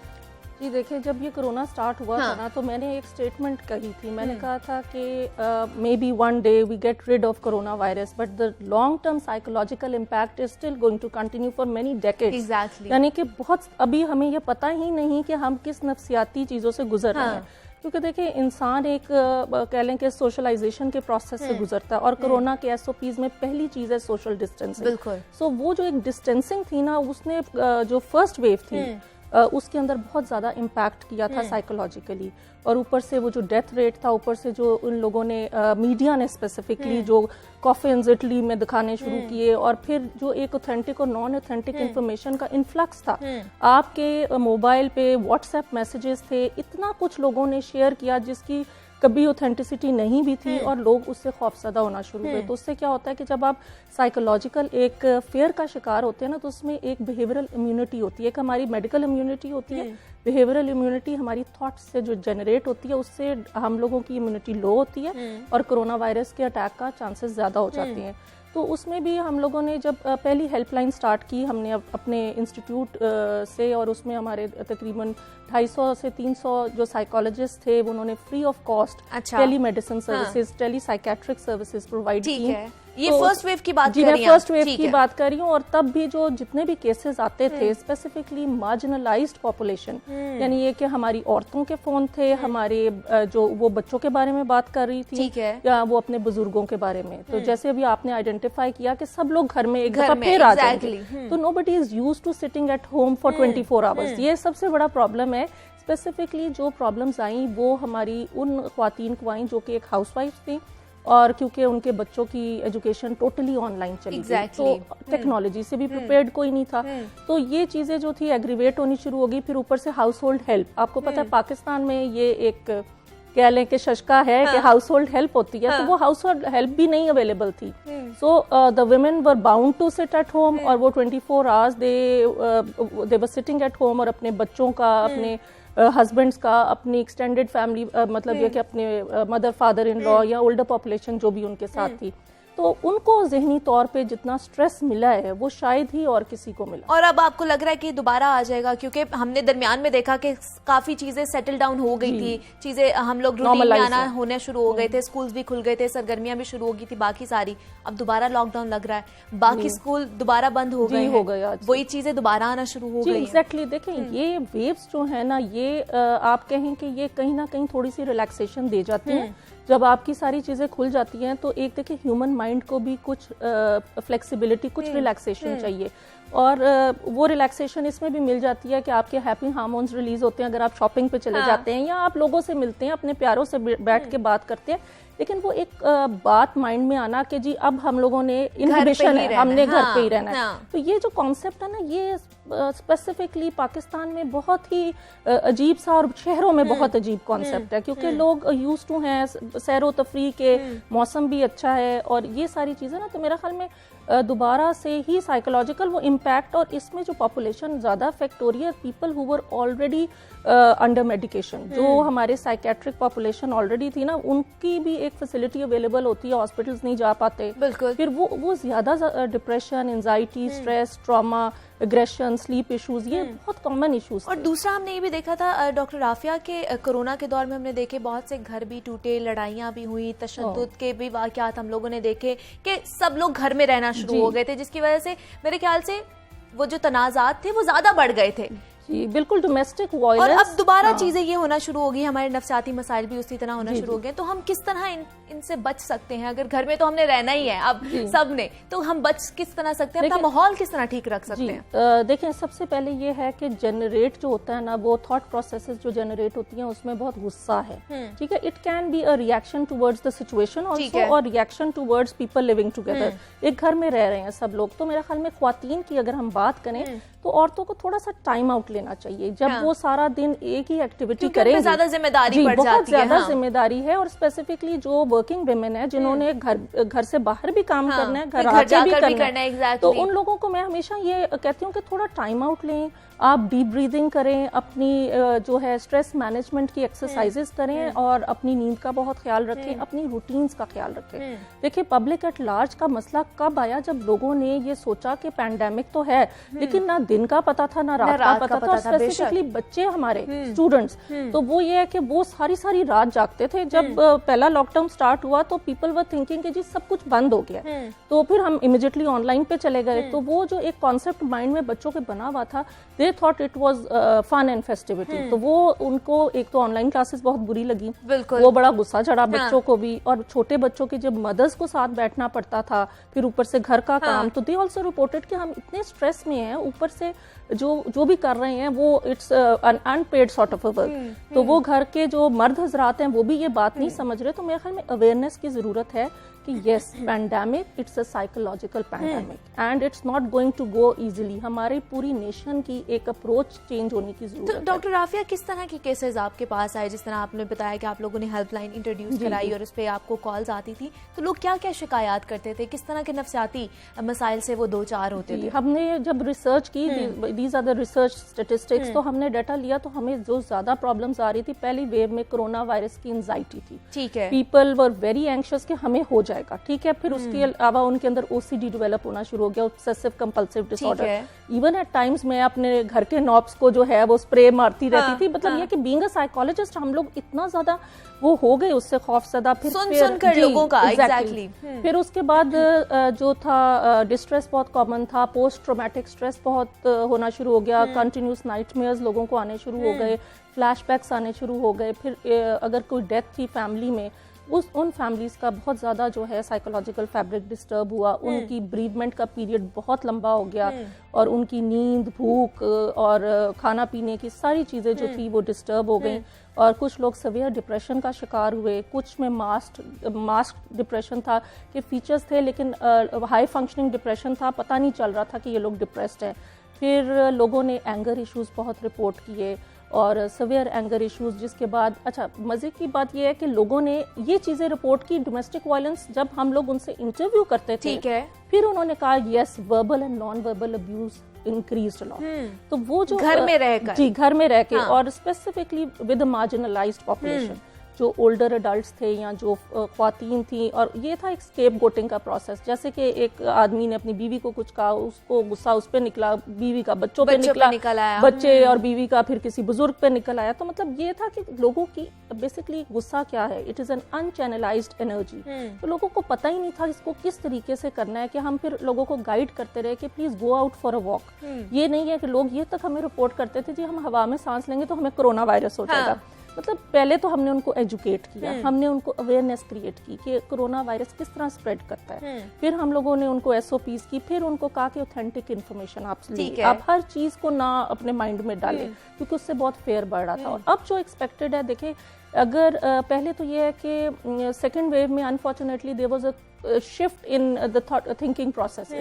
जी देखिए, जब ये कोरोना स्टार्ट हुआ था ना तो मैंने एक स्टेटमेंट कही थी। मैंने कहा था कि maybe one day we get rid of corona virus but the long term psychological impact is still going to continue for many decades. Exactly. यानी कि बहुत अभी हमें ये पता ही नहीं कि हम किस नफ्सियाती चीज़ों से गुजर रहे हैं, क्योंकि देखिए इंसान एक कह लें कि सोशलाइजेशन के प्रोसेस से गुजरता है और कोरोना के SOPs में पहली चीज है सोशल डिस्टेंसिंग। बिल्कुल। सो वो जो एक डिस्टेंसिंग थी ना, उसने जो फर्स्ट वेव थी उसके अंदर बहुत ज़्यादा इम्पैक्ट किया था साइकोलॉजिकली। और ऊपर से वो जो डेथ रेट था, ऊपर से जो उन लोगों ने मीडिया ने स्पेसिफिकली जो कॉफिन्स इटली में दिखाने शुरू किए, और फिर जो एक ऑथेंटिक और नॉन ऑथेंटिक इंफॉर्मेशन का इन्फ्लक्स था, आपके मोबाइल पे व्हाट्सएप मैसेजेस थे, इतना कुछ लोगों ने शेयर किया जिसकी कभी ऑथेंटिसिटी नहीं भी थी, और लोग उससे खौफजदा होना शुरू हुए। तो उससे क्या होता है कि जब आप साइकोलॉजिकल एक फेयर का शिकार होते हैं ना, तो उसमें एक बिहेवियरल इम्यूनिटी होती है, एक हमारी मेडिकल इम्यूनिटी होती है, बिहेवियरल इम्यूनिटी हमारी थॉट्स से जो जनरेट होती है, उससे हम लोगों की इम्यूनिटी लो होती है और कोरोना वायरस के अटैक का चांसेस ज़्यादा हो जाते हैं। तो उसमें भी हम लोगों ने जब पहली हेल्पलाइन स्टार्ट की हमने अपने इंस्टीट्यूट से, और उसमें हमारे तकरीबन 250 से 300 जो साइकोलॉजिस्ट थे, वो उन्होंने free of cost telemedicine services, telepsychiatric services provide की। ये फर्स्ट वेव की बात जी, मैं फर्स्ट वेव की बात कर रही हूँ। और तब भी जो जितने भी केसेस आते थे, स्पेसिफिकली मार्जिनलाइज्ड पॉपुलेशन, यानी ये कि हमारी औरतों के फोन थे, हमारे जो वो बच्चों के बारे में बात कर रही थी, या वो अपने बुजुर्गों के बारे में। तो जैसे अभी आपने आइडेंटिफाई किया कि सब लोग घर में एक दफा फिर आ जाएंगे, तो nobody is used to sitting at home for 24 hours. ये सबसे बड़ा प्रॉब्लम है। स्पेसिफिकली जो प्रॉब्लम्स आई वो हमारी उन ख्वातीन को आई जो कि एक हाउसवाइफ थी, और क्योंकि उनके बच्चों की एजुकेशन टोटली ऑनलाइन चली गई, तो टेक्नोलॉजी से भी प्रिपेयर्ड कोई नहीं था। तो ये चीजें जो थी एग्रीवेट होनी शुरू हो गई। फिर ऊपर से हाउस होल्ड हेल्प, आपको पता है पाकिस्तान में ये एक कह लें कि शशका है कि हाउस होल्ड हेल्प होती है, तो वो हाउस होल्ड हेल्प भी नहीं अवेलेबल थी। So the women were bound to sit at home, और वो 24 hours they were sitting at home, और अपने बच्चों का, अपने हस्बैंड्स का, अपनी एक्सटेंडेड फैमिली, मतलब ये कि अपने मदर फादर इन लॉ या ओल्डर पॉपुलेशन जो भी उनके साथ थी, तो उनको ज़हनी तौर पे जितना स्ट्रेस मिला है वो शायद ही और किसी को मिला। और अब आपको लग रहा है कि दोबारा आ जाएगा? क्योंकि हमने दरमियान में देखा कि काफी चीजें सेटल डाउन हो गई थी, चीजें हम लोग रूटीन में आना होने शुरू हो गए थे, स्कूल्स भी खुल गए थे, सरगर्मियां भी शुरू हो गई थी बाकी सारी। अब दोबारा लॉकडाउन लग रहा है, बाकी स्कूल दोबारा बंद हो गए, वही चीजें दोबारा आना शुरू हो गई। एग्जैक्टली। देखें ये वेव्स जो है ना, ये आप कहें कि ये कहीं ना कहीं थोड़ी सी रिलैक्सेशन दे जाती है। जब आपकी सारी चीजें खुल जाती हैं, तो एक देखिए ह्यूमन माइंड को भी कुछ फ्लेक्सिबिलिटी, कुछ रिलैक्सेशन चाहिए, और वो रिलैक्सेशन इसमें भी मिल जाती है कि आपके हैप्पी हार्मोन्स रिलीज होते हैं अगर आप शॉपिंग पे चले जाते हैं, या आप लोगों से मिलते हैं, अपने प्यारों से बैठ के बात करते हैं। लेकिन वो एक बात माइंड में आना कि जी अब हम लोगों ने इनहिबिशन है, हमने घर पे ही रहना है। तो ये जो कॉन्सेप्ट है ना, ये स्पेसिफिकली पाकिस्तान में बहुत ही अजीब सा, और शहरों में बहुत अजीब कॉन्सेप्ट है, क्योंकि लोग यूज टू हैं सैरो तफरी के, मौसम भी अच्छा है, और ये सारी चीजें ना, तो मेरा ख्याल में दोबारा से ही साइकोलॉजिकल वो इम्पैक्ट, और इसमें जो पॉपुलेशन ज्यादा अफेक्ट हो रही है, people who were already under medication, जो हमारे साइकेट्रिक पॉपुलेशन ऑलरेडी थी ना, उनकी भी एक फैसिलिटी अवेलेबल होती है, हॉस्पिटल्स नहीं जा पाते, बिल्कुल। फिर वो ज्यादा depression, anxiety, stress, trauma, aggression, sleep issues, ये बहुत कॉमन इश्यूज। और दूसरा हमने ये भी देखा था डॉक्टर राफिया के कोरोना के दौर में हमने देखे बहुत से घर भी टूटे, लड़ाइयां भी हुई, तशद्दुद के भी वाकयात हम लोगों ने देखे कि सब लोग घर में रहना शुरू हो गए थे, जिसकी वजह से मेरे ख्याल से वो जो तनाज़ात थे वो ज्यादा बढ़ गए थे। जी बिल्कुल, डोमेस्टिक वायलेंस। और अब दोबारा चीजें ये होना शुरू हो गई, हमारे नफ्सियाती मसाइल भी उसी तरह होना शुरू हो गए। तो हम किस तरह इनसे बच सकते हैं? अगर घर में तो हमने रहना ही है अब सब ने, तो हम बच किस तरह सकते हैं, अपना माहौल किस तरह ठीक रख सकते हैं? देखें, सबसे पहले ये है कि जनरेट जो होता है ना, वो थॉट प्रोसेसेस जो जनरेट होती हैं उसमें बहुत गुस्सा है, ठीक है। It can be a reaction towards the situation also, और reaction towards people living together. एक घर में रह रहे हैं सब लोग, तो मेरे ख्याल में ख्वातीन की अगर हम बात करें तो औरतों को थोड़ा सा टाइम आउट लेना चाहिए। जब वो सारा दिन एक ही एक्टिविटी करेंगे, ज्यादा जिम्मेदारी बढ़ जाती है, बहुत ज्यादा जिम्मेदारी है। और स्पेसिफिकली जो वर्किंग विमेन है, जिन्होंने घर से बाहर भी काम करना है, घर आके भी करना है, तो उन लोगों को मैं हमेशा ये कहती हूँ कि थोड़ा टाइम आउट लें, आप डीप ब्रीदिंग करें, अपनी जो है स्ट्रेस मैनेजमेंट की एक्सरसाइजेस करें, और अपनी नींद का बहुत ख्याल रखें, अपनी रूटीन्स का ख्याल रखें। देखिए, पब्लिक एट लार्ज का मसला कब आया? जब लोगों ने ये सोचा कि पैंडेमिक तो है, लेकिन ना दिन का पता था ना रात का पता था। स्पेसिफिकली बच्चे हमारे स्टूडेंट्स, तो वो ये है कि वो सारी रात जागते थे। जब पहला लॉकडाउन स्टार्ट हुआ तो पीपल वर थिंकिंग कि जी सब कुछ बंद हो गया, तो फिर हम इमीडिएटली ऑनलाइन पे चले गए। तो वो जो एक कॉन्सेप्ट माइंड में बच्चों के बना हुआ था, they thought it was fun and festivity, तो वो उनको एक तो ऑनलाइन क्लासेस बहुत बुरी लगी, वो बड़ा गुस्सा चढ़ा बच्चों को भी। और छोटे बच्चों के जब मदर्स को साथ बैठना पड़ता था, फिर ऊपर से घर का काम, तो दे ऑल्सो रिपोर्टेड कि हम इतने स्ट्रेस में हैं, ऊपर से जो भी कर रहे हैं वो it's unpaid sort of a work. तो वो घर के जो मर्द हजरात हैं वो भी ये बात नहीं समझ रहे। तो मेरे ख्याल में अवेयरनेस की जरूरत है कि yes, pandemic it's a psychological pandemic and it's not going to go easily. हमारी पूरी नेशन की एक अप्रोच चेंज होने की जरूरत है। तो डॉक्टर राफिया, किस तरह के केसेस आपके पास आए? जिस तरह आपने बताया कि आप लोगों ने हेल्पलाइन इंट्रोड्यूस कराई और उस पर आपको कॉल्स आती थी, तो लोग क्या क्या शिकायत करते थे? किस तरह के नफ्सियाती मसाइल से वो दो चार होते थे? हमने जब रिसर्च की, these are the research statistics, तो हमने डाटा लिया तो हमें जो ज्यादा प्रॉब्लम्स आ रही थी, पहली वेव में कोरोना वायरस की एंजाइटी थी। ठीक है, पीपल वर वेरी एंग्शियस कि हमें हो जाएगा। ठीक है, फिर उसके अलावा उनके अंदर ओसीडी डेवलप होना शुरू हो गया, obsessive compulsive disorder. Even at times मैं अपने घर के नॉब्स को जो है वो स्प्रे मारती रहती थी। मतलब ये कि बीइंग अ साइकोलॉजिस्ट हम लोग इतना ज्यादा वो हो गए उससे खौफजदा। फिर सुन कर लोगों का एग्जैक्टली। फिर उसके बाद जो था डिस्ट्रेस बहुत कॉमन था, पोस्ट ट्रॉमेटिक स्ट्रेस बहुत होना शुरू हो गया, कंटिन्यूस नाइटमेयर्स लोगों को आने शुरू हो गए, फ्लैशबैक्स आने शुरू हो गए। फिर अगर कोई डेथ थी फैमिली में, उन फैमिलीज का बहुत ज़्यादा जो है साइकोलॉजिकल फैब्रिक डिस्टर्ब हुआ, उनकी ब्रीवमेंट का पीरियड बहुत लंबा हो गया और उनकी नींद, भूख और खाना पीने की सारी चीज़ें जो थी वो डिस्टर्ब हो गई। और कुछ लोग सवियर डिप्रेशन का शिकार हुए, कुछ में मास्क डिप्रेशन था कि फीचर्स थे लेकिन हाई फंक्शनिंग डिप्रेशन था, पता नहीं चल रहा था कि ये लोग डिप्रेस्ड हैं। फिर लोगों ने एंगर इश्यूज बहुत रिपोर्ट किए और सवियर एंगर इश्यूज, जिसके बाद अच्छा मजे की बात यह है कि लोगों ने ये चीजें रिपोर्ट की। डोमेस्टिक वायलेंस जब हम लोग उनसे इंटरव्यू करते थे, ठीक है, फिर उन्होंने कहा yes, verbal and non verbal abuse increased a lot. तो वो जो घर में रहकर, जी घर में रह के, और स्पेसिफिकली विद मार्जिनलाइज्ड पॉपुलेशन, जो ओल्डर अडल्ट्स थे या जो ख्वातीन थी। और ये था एक स्केप गोटिंग का प्रोसेस, जैसे कि एक आदमी ने अपनी बीवी को कुछ कहा, उसको गुस्सा उस पर निकला, बीवी का बच्चों पे निकल आया, बच्चे और बीवी का फिर किसी बुजुर्ग पे निकल आया। तो मतलब ये था कि लोगों की बेसिकली गुस्सा क्या है, इट इज एन अनचैनलाइज्ड एनर्जी। तो लोगों को पता ही नहीं था इसको किस तरीके से करना है, कि हम फिर लोगों को गाइड करते रहे कि please go out for a walk. ये नहीं है कि लोग ये तक हमें रिपोर्ट करते थे जी हम हवा में सांस लेंगे तो हमें कोरोना वायरस हो जाएगा। मतलब पहले तो हमने उनको एजुकेट किया, हमने उनको अवेयरनेस क्रिएट की कि कोरोना वायरस किस तरह स्प्रेड करता है। फिर हम लोगों ने उनको एसओपीज की, फिर उनको कहा कि ऑथेंटिक इन्फॉर्मेशन आप लीजिए, आप हर चीज को ना अपने माइंड में डालें, क्योंकि उससे बहुत फेयर बढ़ रहा था। और अब जो एक्सपेक्टेड है, देखिए अगर पहले तो ये है कि सेकेंड वेव में unfortunately there was a shift in the thinking process.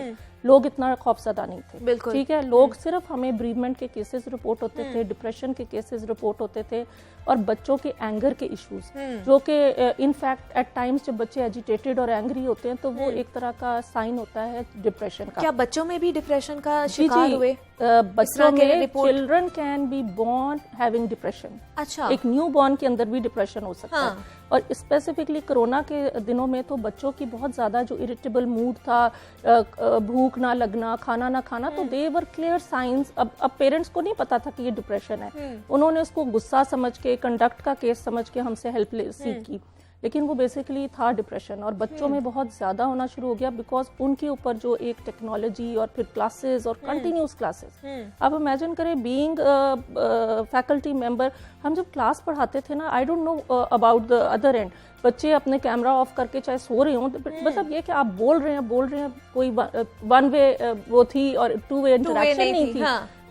लोग इतना खौफजदा नहीं थे, ठीक है। लोग सिर्फ हमें ब्रीवमेंट के केसेस रिपोर्ट होते थे, डिप्रेशन के केसेस रिपोर्ट होते थे, और बच्चों के एंगर के इश्यूज, जो कि इनफैक्ट एट टाइम्स जब बच्चे एजिटेटेड और एंग्री होते हैं तो वो एक तरह का साइन होता है डिप्रेशन का। क्या बच्चों में भी डिप्रेशन का शिकार हुए? बच्चों में children can be born having depression. अच्छा, एक न्यू बॉर्न के अंदर भी डिप्रेशन हो सकता है। और स्पेसिफिकली कोरोना के दिनों में तो बच्चों की बहुत ज्यादा जो इरिटेबल मूड था, भूख ना लगना, खाना ना खाना, तो दे वर क्लियर साइंस। अब पेरेंट्स को नहीं पता था कि ये डिप्रेशन है, उन्होंने उसको गुस्सा समझ के, कंडक्ट का केस समझ के हमसे हेल्प सीख की, लेकिन वो बेसिकली था डिप्रेशन। और बच्चों में बहुत ज्यादा होना शुरू हो गया बिकॉज उनके ऊपर जो एक टेक्नोलॉजी और फिर क्लासेस और कंटिन्यूस क्लासेस। अब इमेजिन करें बीइंग फैकल्टी मेंबर, हम जब क्लास पढ़ाते थे ना, I don't know about the other and, बच्चे अपने कैमरा ऑफ करके चाहे सो रहे हों, मतलब ये कि आप बोल रहे हैं, कोई वन वे वो थी और टू वे इंटरेक्शन नहीं थी।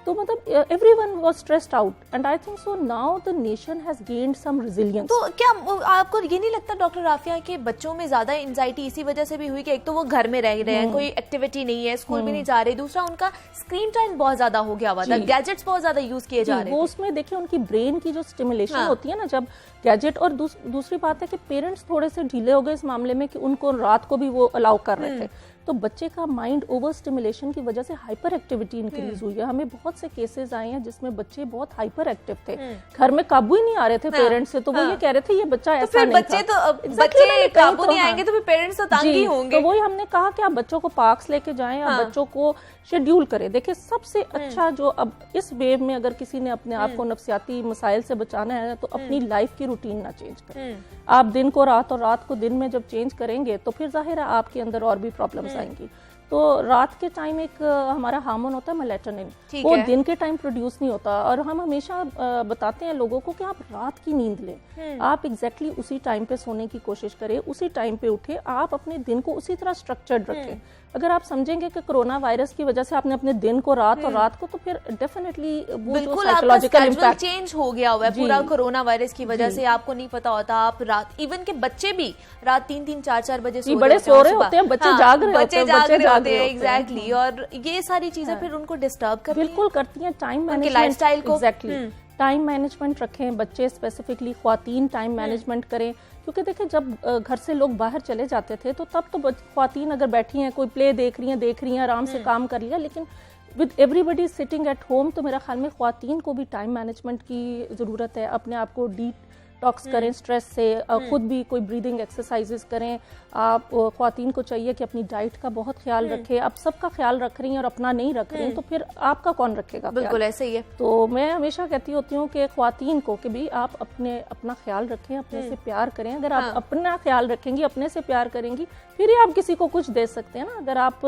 तो मतलब everyone was stressed out and I think so now the nation has gained some resilience। तो क्या आपको ये नहीं लगता डॉक्टर राफिया कि बच्चों में ज्यादा एंजाइटी इसी वजह से भी हुई कि एक तो वो घर में रह रहे हैं, कोई एक्टिविटी नहीं है, स्कूल भी नहीं जा रहे, दूसरा उनका स्क्रीन टाइम बहुत ज्यादा हो गया हुआ था, गैजेट्स बहुत ज्यादा यूज किए जा रहे हैं। वो उसमें देखिए उनकी ब्रेन की जो स्टिमुलेशन होती है ना जब गैजेट, और दूसरी बात है कि पेरेंट्स थोड़े से ढीले हो गए इस मामले में कि उनको रात को भी वो अलाउ कर रहे थे, तो बच्चे का माइंड ओवर स्टिमुलेशन की वजह से हाइपर एक्टिविटी इंक्रीज हुई है। हमें बहुत से केसेस आए हैं जिसमें बच्चे बहुत हाइपर एक्टिव थे, घर में काबू ही नहीं आ रहे थे पेरेंट्स से, तो वो ये कह रहे थे ये बच्चा ऐसा नहीं बच्चे था। तो बच्चे काबू नहीं आएंगे तो फिर पेरेंट्स तो तंग ही होंगे। तो वही हमने कहा कि आप बच्चों को पार्क्स लेके जाएं, आप बच्चों को शेड्यूल करें। देखिए सबसे अच्छा जो अब इस वेव में अगर किसी ने अपने आप को नफ्सियाती मसाइल से बचाना है तो अपनी लाइफ की रूटीन ना चेंज करें। आप दिन को रात और रात को दिन में जब चेंज करेंगे तो फिर जाहिर है आपके अंदर और भी प्रॉब्लम्स आएंगी। तो रात के टाइम एक हमारा हार्मोन होता है मेलेटोनिन, वो दिन के टाइम प्रोड्यूस नहीं होता, और हम हमेशा बताते हैं लोगों को कि आप रात की नींद लें, आप एग्जैक्टली उसी टाइम पे सोने की कोशिश करें, उसी टाइम पे उठे, आप अपने दिन को उसी तरह स्ट्रक्चर्ड रखें। अगर आप समझेंगे कि कोरोना वायरस की वजह से आपने अपने दिन को रात और रात को, तो फिर डेफिनेटली वो जो साइकोलॉजिकल इम्पैक्ट चेंज हो गया हुआ है पूरा कोरोना वायरस की वजह से। आपको नहीं पता होता, आप रात, इवन के बच्चे भी रात 3-3, 4-4 बजे बड़े सो रहे होते हैं, बच्चे जाग रहे होते हैं एग्जैक्टली, और ये सारी चीजें फिर उनको डिस्टर्ब करती हैं, बिल्कुल करती हैं टाइम मैनेजमेंट, लाइफस्टाइल को। एग्जैक्टली टाइम मैनेजमेंट रखें, बच्चे स्पेसिफिकली ख्वातीन टाइम मैनेजमेंट करें, क्योंकि देखिए जब घर से लोग बाहर चले जाते थे तो तब तो ख्वातीन अगर बैठी हैं, कोई प्ले देख रही हैं आराम से काम कर लिया, लेकिन with everybody sitting at home, तो मेरा ख्याल में ख्वातीन को भी टाइम मैनेजमेंट की ज़रूरत है। अपने आप को डिटॉक्स करें स्ट्रेस से, खुद भी कोई ब्रीदिंग एक्सरसाइजेस करें। आप ख्वातीन को चाहिए कि अपनी डाइट का बहुत ख्याल रखें। आप सबका ख्याल रख रही हैं और अपना नहीं रख रही हैं, तो फिर आपका कौन रखेगा? बिल्कुल ऐसे ही है। तो मैं हमेशा कहती होती हूँ कि ख्वातीन को कि भी आप अपना ख्याल रखें, अपने से प्यार करें। अगर आप अपना ख्याल रखेंगी, अपने से प्यार करेंगी, फिर ही आप किसी को कुछ दे सकते हैं ना। अगर आप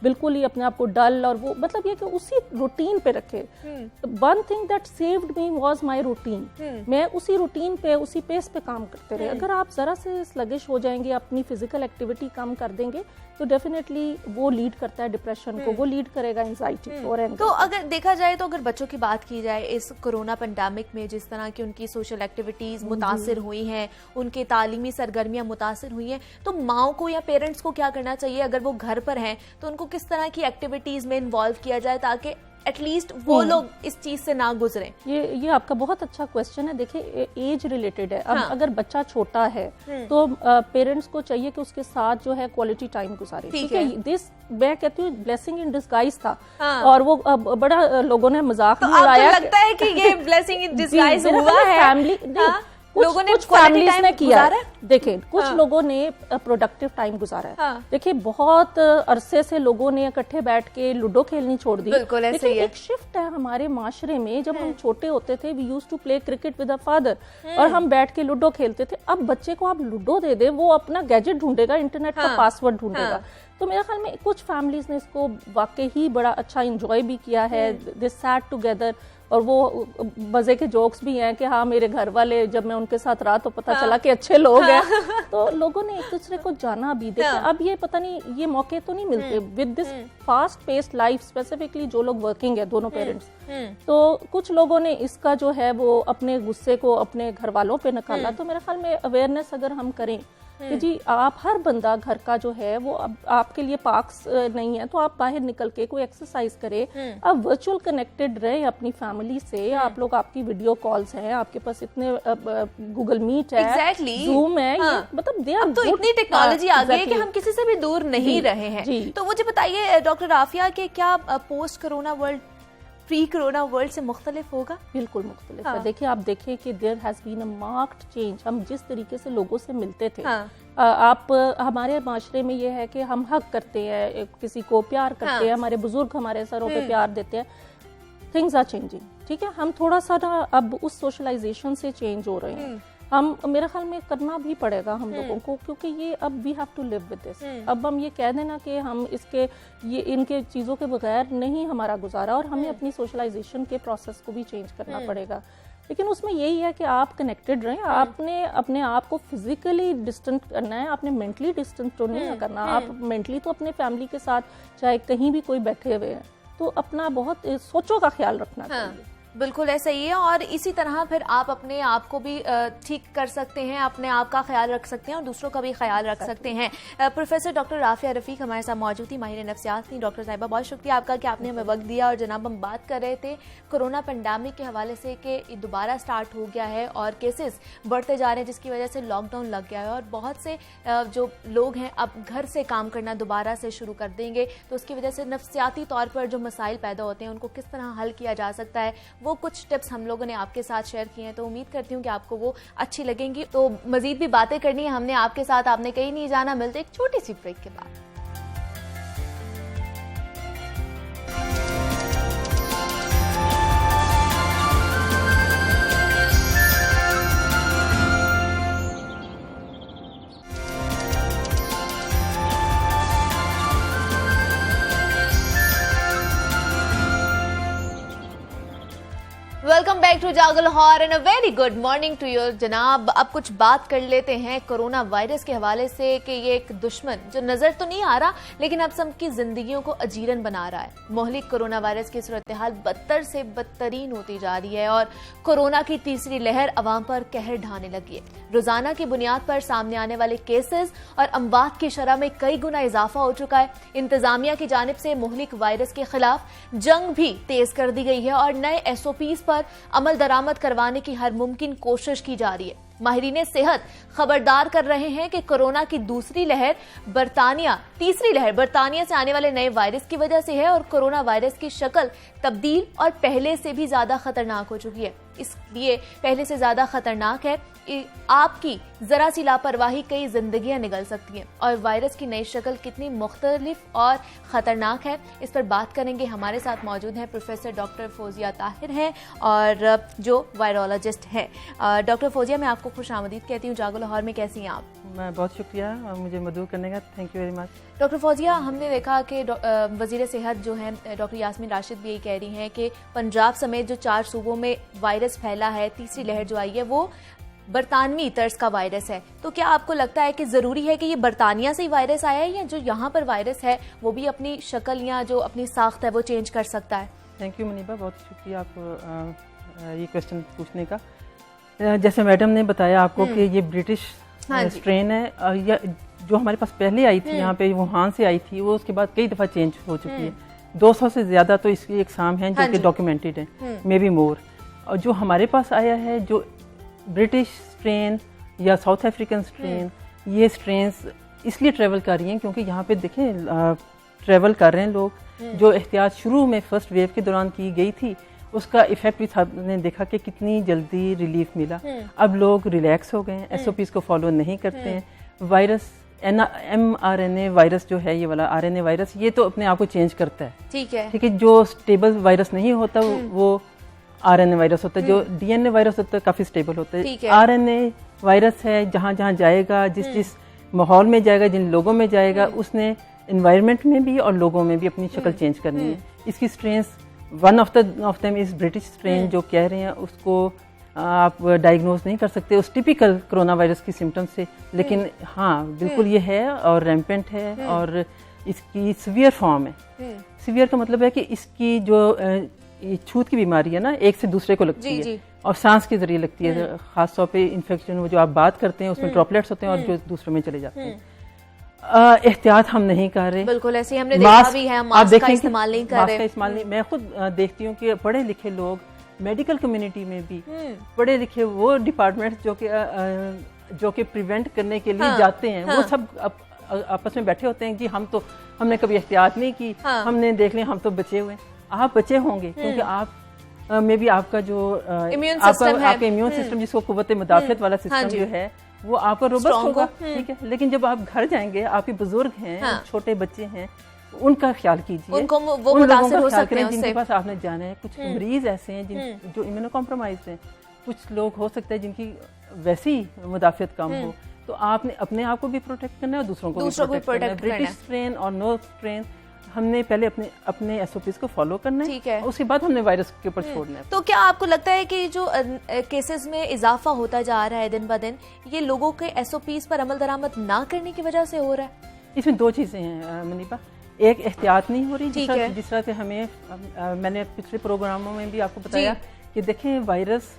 बिल्कुल ही अपने आप को डल और वो, मतलब ये कि उसी रूटीन पे रखे। One thing that saved me was my routine. मैं उसी रूटीन पे, उसी पेस पे काम करते रहे। अगर आप जरा से स्लगिश हो जाएंगे, अपनी फिजिकल एक्टिविटी कम कर देंगे, तो डेफिनेटली वो लीड करता है डिप्रेशन को, वो लीड करेगा एंजाइटी को। तो अगर देखा जाए तो अगर बच्चों की बात की जाए इस कोरोना पेंडेमिक में, जिस तरह की उनकी सोशल एक्टिविटीज मुतासिर हुई हैं, उनके तालीमी सरगर्मियां मुतासिर हुई हैं, तो माओ को या पेरेंट्स को क्या करना चाहिए? अगर वो घर पर हैं तो उनको किस तरह की एक्टिविटीज में इन्वॉल्व किया जाए ताकि एटलीस्ट वो लोग इस चीज से ना गुजरें? ये आपका बहुत अच्छा क्वेश्चन है। देखिए एज रिलेटेड है। अब अगर बच्चा छोटा है तो पेरेंट्स को चाहिए कि उसके साथ जो है क्वालिटी टाइम गुजारे। ठीक है, दिस मैं कहती हूँ ब्लेसिंग इन डिस्गाइज था। और वो बड़ा लोगों ने मजाक भी उड़ाया। लगता है कि ये ब्लेसिंग इन डिस्गाइज हुआ है? फैमिली लोगों ने फैमिलीज ने किया है। देखिए कुछ लोगों ने प्रोडक्टिव टाइम गुजारा है। देखिए बहुत अरसे से लोगों ने इकट्ठे बैठ के लूडो खेलनी छोड़ दी। बिल्कुल ऐसे ही है। एक शिफ्ट है हमारे माशरे में। जब हम छोटे होते थे, we used to play cricket with a father, और हम बैठ के लूडो खेलते थे। अब बच्चे को आप लूडो दे दे, वो अपना गैजेट ढूंढेगा, इंटरनेट का पासवर्ड ढूंढेगा। तो मेरे ख्याल में कुछ फैमिलीज ने इसको वाकई ही बड़ा अच्छा इंजॉय भी किया है। दे सैट टुगेदर, और वो मजे के जोक्स भी हैं कि हाँ मेरे घर वाले, जब मैं उनके साथ रहा तो पता चला कि अच्छे लोग हैं। तो लोगों ने एक दूसरे को जाना भी। देखा अब ये पता नहीं, ये मौके तो नहीं मिलते with this fast paced life, specifically जो लोग वर्किंग है, दोनों पेरेंट्स। तो कुछ लोगों ने इसका जो है वो अपने गुस्से को अपने घर वालों पे निकाला। तो मेरे ख्याल में अवेयरनेस अगर हम करें कि जी आप हर बंदा घर का जो है वो अब आपके लिए पार्क्स नहीं है, तो आप बाहर निकल के कोई एक्सरसाइज करें। आप वर्चुअल कनेक्टेड रहे अपनी फैमिली से। आप लोग, आपकी वीडियो कॉल्स हैं, आपके पास इतने गूगल मीट है, जूम है, मतलब अब तो इतनी टेक्नोलॉजी आ गई है कि हम किसी से भी दूर नहीं रहे हैं। तो मुझे बताइए डॉक्टर राफिया के क्या post corona world pre corona world से मुख्तलिफ होगा? बिल्कुल मुख्तलिफ है। देखिए आप देखें कि there has been a marked change. हम जिस तरीके से लोगों से मिलते थे, आप हमारे माशरे में ये है कि हम हक करते हैं, किसी को प्यार करते हैं, हमारे बुजुर्ग हमारे सरों पे प्यार देते हैं। Things are changing. ठीक है, हम थोड़ा सा ना अब उस सोशलाइजेशन से चेंज हो रहे हैं। हम, मेरे ख्याल में करना भी पड़ेगा हम लोगों को, क्योंकि ये अब we have to live with this. अब हम ये कह देना कि हम इनके चीज़ों के बगैर नहीं हमारा गुजारा, और हमें अपनी सोशलाइजेशन के प्रोसेस को भी चेंज करना पड़ेगा। लेकिन उसमें यही है कि आप कनेक्टेड रहें। आपने अपने आप को फिजिकली डिस्टेंट करना है, आपने मेंटली डिस्टेंट तो नहीं करना। आप मेंटली तो अपने फैमिली के साथ चाहे कहीं भी कोई बैठे हुए हैं, तो अपना बहुत सोचों का ख्याल रखना चाहिए। बिल्कुल ऐसा ही है। और इसी तरह फिर आप अपने आप को भी ठीक कर सकते हैं, अपने आप का ख्याल रख सकते हैं और दूसरों का भी ख्याल रख सकते हैं। प्रोफेसर डॉक्टर राफिया रफीक हमारे साथ मौजूद थी, माहिर नफ्सियात थी। डॉक्टर साहिबा बहुत शुक्रिया आपका कि आपने हमें वक्त दिया। और जनाब हम बात कर रहे थे कोरोना पेंडेमिक के हवाले से कि दोबारा स्टार्ट हो गया है और केसेस बढ़ते जा रहे हैं, जिसकी वजह से लॉकडाउन लग गया है और बहुत से जो लोग हैं अब घर से काम करना दोबारा से शुरू कर देंगे। तो उसकी वजह से नफ्सियाती तौर पर जो मसाइल पैदा होते हैं उनको किस तरह हल किया जा सकता है, वो कुछ टिप्स हम लोगों ने आपके साथ शेयर किए हैं। तो उम्मीद करती हूँ कि आपको वो अच्छी लगेंगी। तो मजीद भी बातें करनी है हमने आपके साथ, आपने कहीं नहीं जाना। मिलते एक छोटी सी ब्रेक के बाद। Welcome back to Jago Lahore and a very good morning to you जनाब। अब कुछ बात कर लेते हैं कोरोना वायरस के हवाले से कि ये एक दुश्मन जो नजर तो नहीं आ रहा लेकिन अब सबकी जिंदगियों को अजीरन बना रहा है। मोहलिक कोरोना वायरस की सूरत हाल बदतर से बदतरीन होती जा रही है और कोरोना की तीसरी लहर अवाम पर कहर ढाने लगी है। रोजाना की बुनियाद पर सामने आने वाले केसेस और अमवात की शरह में कई गुना इजाफा हो चुका है। इंतजामिया की जानिब से मोहलिक वायरस के खिलाफ जंग भी तेज कर दी गई है और नए SOPs पर अमल दरामद करवाने की हर मुमकिन कोशिश की जा रही है। माहिरीन सेहत खबरदार कर रहे हैं कि कोरोना की तीसरी लहर बरतानिया से आने वाले नए वायरस की वजह से है और कोरोना वायरस की शक्ल तब्दील और पहले से भी ज्यादा खतरनाक हो चुकी है। इसलिए पहले से ज्यादा खतरनाक है आपकी जरा सी लापरवाही कई जिंदगियां निगल सकती हैं और वायरस की नई शक्ल कितनी मुख्तलिफ और खतरनाक है, इस पर बात करेंगे। हमारे साथ मौजूद हैं प्रोफेसर डॉक्टर फौजिया ताहिर हैं और जो वायरोलॉजिस्ट हैं। डॉक्टर फौजिया, मैं आपको खुश आमदीद कहती हूँ जागो लाहौर में। कैसी हैं आप? मैं बहुत शुक्रिया मुझे मदऊ करने का, thank you very much. Doctor Fauzia, हमने देखा कि वजीर सेहत जो हैं डॉक्टर यास्मीन राशिद भी यही कह रही हैं कि पंजाब समेत जो 4 सूबों में वायरस फैला है, तीसरी लहर जो आई है वो बरतानवी तर्ज का वायरस है। तो क्या आपको लगता है कि जरूरी है कि ये बरतानिया से ही वायरस आया है या जो यहाँ पर वायरस है वो भी अपनी शक्ल या जो अपनी साख्त है वो चेंज कर सकता है? थैंक यू मुनीबा, बहुत शुक्रिया आपको ये क्वेश्चन पूछने का। जैसे मैडम ने बताया आपको कि ये ब्रिटिश स्ट्रेन है या जो हमारे पास पहले आई थी यहाँ पे वुहान से आई थी, वो उसके बाद कई दफ़ा चेंज हो चुकी है। 200 से ज़्यादा तो इसकी एग्जाम हैं जो कि डॉक्यूमेंटेड हैं, मे बी मोर। और जो हमारे पास आया है जो ब्रिटिश स्ट्रेन या साउथ अफ्रीकन स्ट्रेन, ये स्ट्रेन्स इसलिए ट्रेवल कर रही हैं क्योंकि यहाँ पे देखें ट्रेवल कर रहे हैं लोग। जो एहतियात शुरू में फर्स्ट वेव के दौरान की गई थी उसका इफेक्ट भी हमने देखा कि कितनी जल्दी रिलीफ मिला। अब लोग रिलैक्स हो गए हैं, SOPs को फॉलो नहीं करते हैं। वायरस mRNA वायरस जो है, ये वाला RNA वायरस, ये तो अपने आप को चेंज करता है। ठीक है, जो स्टेबल वायरस नहीं होता वो RNA वायरस होता है। जो DNA वायरस होता है काफी स्टेबल होता है। RNA वायरस है जहाँ जहाँ जाएगा, जिस माहौल में जाएगा, जिन लोगों में जाएगा, उसने एनवायरनमेंट में भी और लोगों में भी अपनी शक्ल चेंज करनी है। इसकी strains one of them is British strain जो कह रहे हैं, उसको आप डायग्नोज नहीं कर सकते उस टिपिकल कोरोना वायरस की सिम्टम्स से, लेकिन हाँ बिल्कुल ये है और रैम्पेंट है और इसकी सीवियर फॉर्म है। सीवियर का मतलब है कि इसकी जो छूत की बीमारी है ना, एक से दूसरे को लगती है और सांस के जरिए लगती है। खासतौर पे इन्फेक्शन जो आप बात करते हैं उसमें ड्रॉपलेट्स होते हैं और जो दूसरों में चले जाते हैं। एहतियात हम नहीं कर रहे, बिल्कुल ऐसे हमने देखा भी है, मास्क का इस्तेमाल नहीं कर रहे। मैं खुद देखती हूँ कि पढ़े लिखे लोग मेडिकल कम्युनिटी में भी पढ़े लिखे वो डिपार्टमेंट जो कि प्रिवेंट करने के लिए जाते हैं, वो सब आपस में बैठे होते हैं कि हमने कभी एहतियात नहीं की, हमने देख लिया, हम तो बचे हुए। आप बचे होंगे क्योंकि आप में भी आपका जो आपका इम्यून सिस्टम जिसको कुव्वत मुदाफियत वाला सिस्टम जो है वो आपका रोबस्ट होगा, ठीक है। लेकिन जब आप घर जाएंगे, आपके बुजुर्ग हैं, छोटे बच्चे हैं, उनका ख्याल कीजिए, उन लोगों का ख्याल करें जिनके पास आपने जाना है। कुछ मरीज ऐसे हैं जो इम्यूनो कॉम्प्रोमाइज्ड हैं, कुछ लोग हो सकता है जिनकी वैसी मुदाफियत कम हो, तो आपने अपने आप को भी प्रोटेक्ट करना है और दूसरों को भी प्रोटेक्ट करना है। ब्रिटिश स्ट्रेन और नो स्ट्रेन हमने पहले अपने SOPs को फॉलो करना है, उसके बाद हमने वायरस के ऊपर छोड़ना है। तो क्या आपको लगता है कि जो केसेस में इजाफा होता जा रहा है दिन ब दिन, ये लोगों के SOPs पर अमल दरामद ना करने की वजह से हो रहा है? इसमें 2 चीजें हैं मुनीबा। एक एहतियात नहीं हो रही, जिस तरह से हमें मैंने पिछले प्रोग्रामों में भी आपको बताया कि देखें वायरस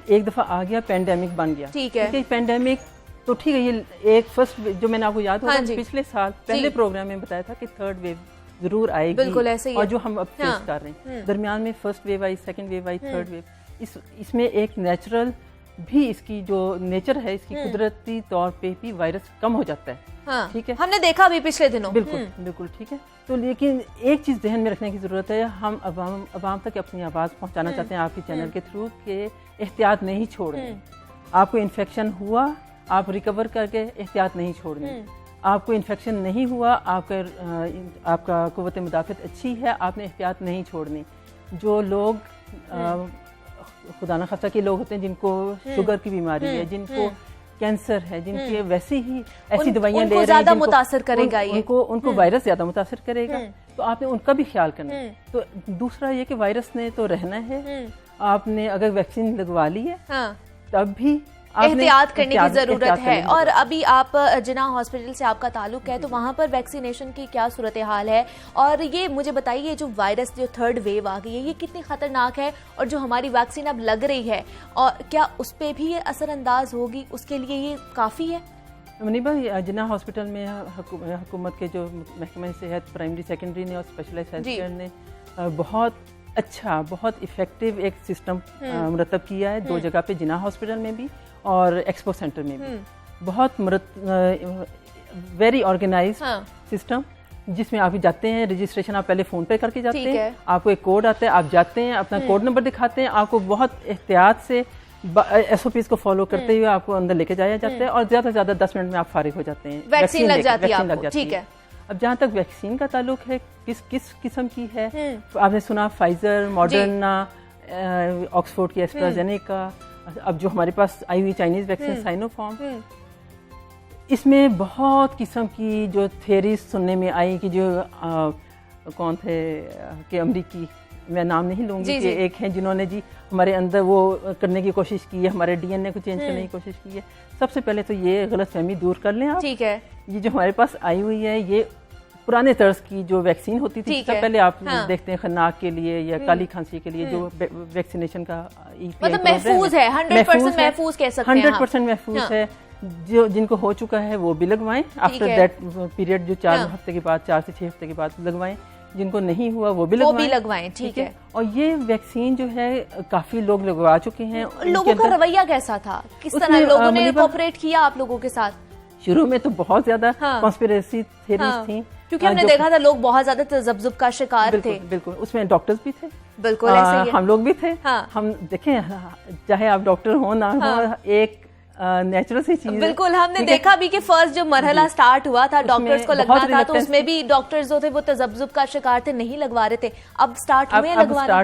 एक दफा आ गया, पैंडेमिक बन गया, ठीक है। पैंडेमिक तो ठीक है, ये एक फर्स्ट जो मैंने आपको याद होगा पिछले साल पहले प्रोग्राम में बताया था कि थर्ड वेव जरूर आएगी, बिल्कुल ऐसे ही और जो हम अब फेस कर रहे हैं। दरमियान में फर्स्ट वेव आई, सेकंड वेव आई, थर्ड वेव। इसमें एक नेचुरल भी इसकी जो नेचर है, इसकी कुदरती तौर पे भी वायरस कम हो जाता है, ठीक है। हमने देखा अभी पिछले दिनों, बिल्कुल ठीक है। तो लेकिन एक चीज ध्यान में रखने की जरूरत है, हम अवाम तक अपनी आवाज पहुंचाना चाहते हैं आपके चैनल के थ्रू कि एहतियात नहीं छोड़नी। आपको इन्फेक्शन हुआ, आप रिकवर करके एहतियात नहीं छोड़नी। आपको इन्फेक्शन नहीं हुआ, आपका कुव्वत मुदाफियत अच्छी है, आपने एहतियात नहीं छोड़नी। जो लोग खुदा न खास्ता के लोग होते हैं जिनको शुगर की बीमारी है, जिनको कैंसर है, जिनके वैसे ही ऐसी दवाइयां ले रहे हैं, ज्यादा मुतासर करेगा ये, उनको वायरस ज्यादा मुतासर करेगा, तो आपने उनका भी ख्याल करना है। तो दूसरा ये कि वायरस ने तो रहना है, आपने अगर वैक्सीन लगवा ली है हाँ। तब भी एहतियात करने की जरूरत है। और अभी आप जिन्ना हॉस्पिटल से आपका ताल्लुक है, तो वहां पर वैक्सीनेशन की क्या सूरत हाल है? और ये मुझे बताइए, जो वायरस जो थर्ड वेव आ गई है, ये कितनी खतरनाक है, और जो हमारी वैक्सीन अब लग रही है, और क्या उस पर भी ये असरअंदाज होगी? उसके लिए ये काफी है? मुनीबा, जिन्ना हॉस्पिटल में हुकूमत के जो महकमा सेहत प्राइमरी सेकेंडरी ने और स्पेशलाइज्ड हेल्थ केयर ने बहुत अच्छा, बहुत इफेक्टिव एक सिस्टम मुरतब किया है। 2 जगह पे, जिन्ना हॉस्पिटल में भी और एक्सपो सेंटर में भी। बहुत वेरी ऑर्गेनाइज्ड सिस्टम, जिसमें आप जाते हैं, रजिस्ट्रेशन आप पहले फ़ोन पे करके जाते हैं, आपको एक कोड आता है, आप जाते हैं, अपना कोड नंबर दिखाते हैं, आपको बहुत एहतियात से SOPs को फॉलो करते हुए आपको अंदर लेके जाया जाता है, और ज़्यादा से ज़्यादा 10 मिनट में आप फारिग हो जाते हैं, वैक्सीन लग जाती है। ठीक है। अब जहाँ तक वैक्सीन का ताल्लुक है, किस किस्म की है, आपने सुना फाइजर, मॉडर्ना, ऑक्सफोर्ड की एस्ट्राजेनेका, अब जो हमारे पास आई हुई चाइनीज वैक्सीन साइनोफार्म, इसमें बहुत किस्म की जो थेरीज सुनने में आई कि जो कौन थे कि अमरीकी, मैं नाम नहीं लूंगी, कि एक हैं जिन्होंने जी हमारे अंदर वो करने की कोशिश की है, हमारे DNA को चेंज करने की कोशिश की है। सबसे पहले तो ये गलतफहमी दूर कर लें आप। ठीक है। ये जो हमारे पास आई हुई है, ये पुराने तर्ज की जो वैक्सीन होती थी, सबसे पहले आप देखते हैं खन्नाक के लिए या काली खांसी के लिए जो वैक्सीनेशन का मतलब महफूज है, 100% महफूज कह सकते हैं, 100% महफूज है। जो जिनको हो चुका है वो भी लगवाएं, आफ्टर दैट पीरियड जो 4 हफ्ते के बाद, 4 से 6 हफ्ते के बाद लगवाएं। जिनको नहीं हुआ वो भी लगवाएं। ठीक है। और ये वैक्सीन जो है काफी लोग लगवा चुके हैं। लोगों का रवैया कैसा था? किस तरह लोगों ने कोऑपरेट किया आप लोगों के साथ? शुरू में तो बहुत ज्यादा कॉन्स्पिरेसी थ्योरीज थी, क्योंकि हमने देखा था लोग बहुत ज्यादा तजब्जुब का शिकार थे। बिल्कुल, उसमें डॉक्टर्स भी थे, बिल्कुल ऐसे ही हम लोग भी थे। हम देखें, चाहे आप डॉक्टर हो ना हो, एक नेचुरल सी चीज। बिल्कुल, हमने देखा भी कि फर्स्ट जो मरहला स्टार्ट हुआ था, डॉक्टर्स को लगना था, तो उसमें भी डॉक्टर्स जो थे वो तजब्जुब का शिकार थे, नहीं लगवा रहे थे। अब स्टार्ट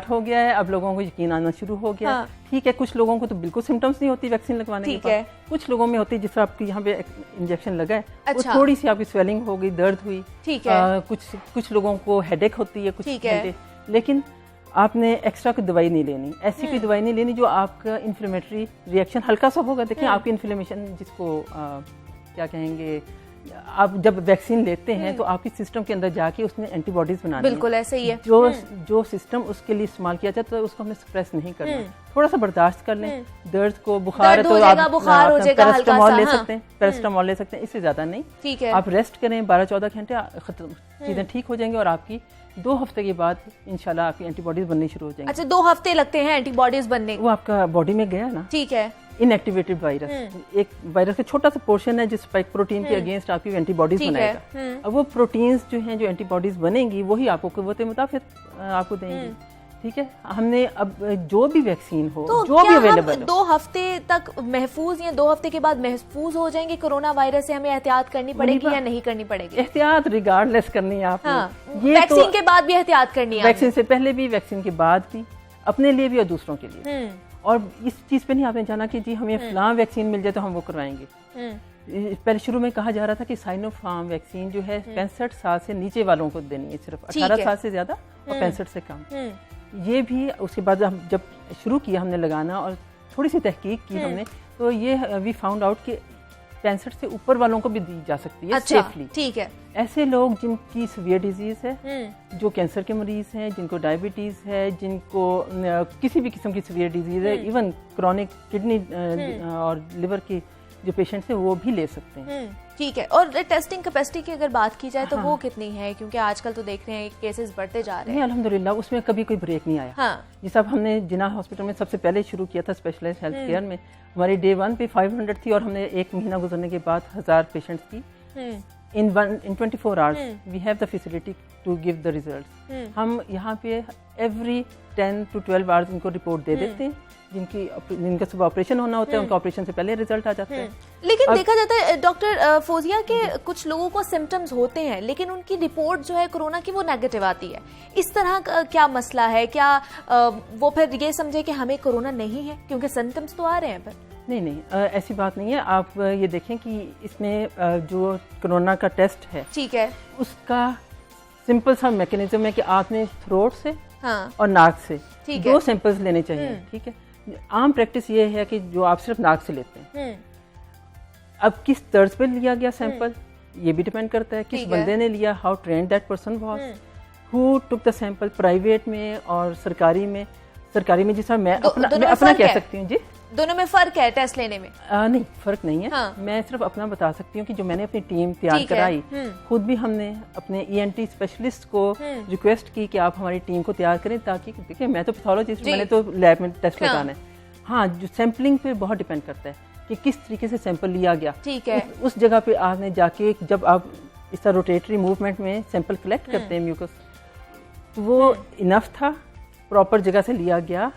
हो गया है, अब लोगों को यकीन आना शुरू हो गया। ठीक है, कुछ लोगों को तो बिल्कुल सिम्टम्स नहीं होती वैक्सीन लगवाने के बाद, कुछ लोगों में होती है, जिस तरह आपकी यहाँ पे इंजेक्शन लगा है, अच्छा। थोड़ी सी आपकी स्वेलिंग हो गई, दर्द हुई। ठीक है। कुछ लोगों को हेडेक होती है कुछ घंटे, लेकिन आपने एक्स्ट्रा कोई दवाई नहीं लेनी, ऐसी कोई दवाई नहीं लेनी जो आपका इन्फ्लेमेटरी रिएक्शन हल्का सा होगा। देखिए, आपकी इन्फ्लेमेशन जिसको क्या कहेंगे, आप जब वैक्सीन लेते हैं तो आपके सिस्टम के अंदर जाके उसने एंटीबॉडीज बनानी, बिल्कुल ऐसे ही है। जो सिस्टम उसके लिए इस्तेमाल किया जाता है उसको हमने सप्रेस नहीं करना, थोड़ा सा बर्दाश्त कर लें। दर्द को, बुखार तो आप पैरास्टामोल ले सकते हैं, पैरास्टामोल ले सकते हैं, इससे ज्यादा नहीं। ठीक है। आप रेस्ट करें 12-14 घंटे, चीजें ठीक हो जाएंगी और आपकी 2 हफ्ते के बाद इंशाल्लाह आपकी एंटीबॉडीज बननी शुरू हो जाएंगी। अच्छा, 2 हफ्ते लगते हैं एंटीबॉडीज बनने? वो आपका बॉडी में गया ना। ठीक है। इनएक्टिवेटेड वायरस, एक वायरस का छोटा सा पोर्शन है जो स्पाइक प्रोटीन के अगेंस्ट आपकी एंटीबॉडीज बनाएगा। अब वो प्रोटीन्स जो हैं, जो एंटीबॉडीज बनेंगी, वही आपको कुव्वत मुताफिर आपको देंगी। ठीक है। हमने अब जो भी वैक्सीन हो, तो जो भी अवेलेबल हो, 2 हफ्ते तक महफूज या 2 हफ्ते के बाद महफूज हो जाएंगे कोरोना वायरस से? हमें एहतियात करनी पड़ेगी या नहीं करनी पड़ेगी? एहतियात रिगार्डलेस करनी है आपने। ये वैक्सीन के बाद भी एहतियात करनी है, वैक्सीन से पहले भी, वैक्सीन के बाद भी, अपने लिए भी और दूसरों के लिए। और इस चीज पे नहीं आपने जाना कि जी हमें फलां वैक्सीन मिल जाए तो हम वो करवाएंगे। पहले शुरू में कहा जा रहा था कि साइनोफार्म वैक्सीन जो है 65 साल से नीचे वालों को देनी है, सिर्फ 18 साल से ज्यादा और 65 से कम। ये भी उसके बाद हम जब शुरू किया हमने लगाना और थोड़ी सी तहकीक की हमने, तो ये वी फाउंड आउट कि 65 से ऊपर वालों को भी दी जा सकती है सेफली। ठीक है। ऐसे लोग जिनकी सीवियर डिजीज है, जो कैंसर के मरीज हैं, जिनको डायबिटीज है, जिनको किसी भी किस्म की सीवियर डिजीज है, इवन क्रॉनिक किडनी और लिवर की जो पेशेंट्स हैं वो भी ले सकते हैं। ठीक है। और टेस्टिंग कैपेसिटी की अगर बात की जाए तो वो कितनी है? क्योंकि आजकल तो देख रहे हैं केसेस बढ़ते जा रहे हैं। अल्हम्दुलिल्लाह, उसमें कभी कोई ब्रेक नहीं आया। जिस अब हमने जिन्ना हॉस्पिटल में सबसे पहले शुरू किया था स्पेशलाइज्ड हेल्थ केयर में, हमारी डे 1 पे 500 थी और हमने 1 महीना गुजरने के बाद 1000 पेशेंट्स की। in 24 hours we have the facility to give the results। हम यहाँ पे every 10 to 12 hours इनको रिपोर्ट दे देते हैं, जिनका सुबह ऑपरेशन होना होता है उनका ऑपरेशन से पहले रिजल्ट आ जाता है। लेकिन देखा जाता है डॉक्टर फौजिया के कुछ लोगों को सिम्टम्स होते हैं लेकिन उनकी रिपोर्ट जो है कोरोना की वो नेगेटिव आती है। इस तरह का क्या मसला है? क्या वो फिर ये समझे कि हमें कोरोना नहीं है क्योंकि सिम्टम्स तो आ रहे हैं? पर नहीं, ऐसी बात नहीं है। आप ये देखें कि इसमें जो कोरोना का टेस्ट है, ठीक है, उसका सिंपल सा मैकेनिज्म है कि आपने थ्रोट से और नाक से 2 सैंपल्स लेने चाहिए, ठीक है। आम प्रैक्टिस ये है कि जो आप सिर्फ नाक से लेते हैं, अब किस तर्ज पे लिया गया सैंपल ये भी डिपेंड करता है, किस बंदे ने लिया, how trained that person was, who took the sample, private में और सरकारी में। सरकारी में जैसा मैं अपना कह सकती हूँ जी, दोनों में फर्क है टेस्ट लेने में? नहीं, फर्क नहीं है। हाँ। मैं सिर्फ अपना बता सकती हूँ कि जो मैंने अपनी टीम तैयार कराई, खुद भी हमने अपने ENT स्पेशलिस्ट को रिक्वेस्ट की कि आप हमारी टीम को तैयार करें, ताकि देखिए मैं तो पैथोलॉजिस्ट, मैंने तो लैब में टेस्ट लगाना है। हाँ, जो सैंपलिंग पे बहुत डिपेंड करता है कि किस तरीके से सैंपल लिया गया, ठीक है। उस जगह पे आपने जाके जब आप इस तरह रोटेटरी मूवमेंट में सैंपल कलेक्ट करते हैं म्यूकस, तो वो इनफ था, प्रॉपर जगह से लिया गया,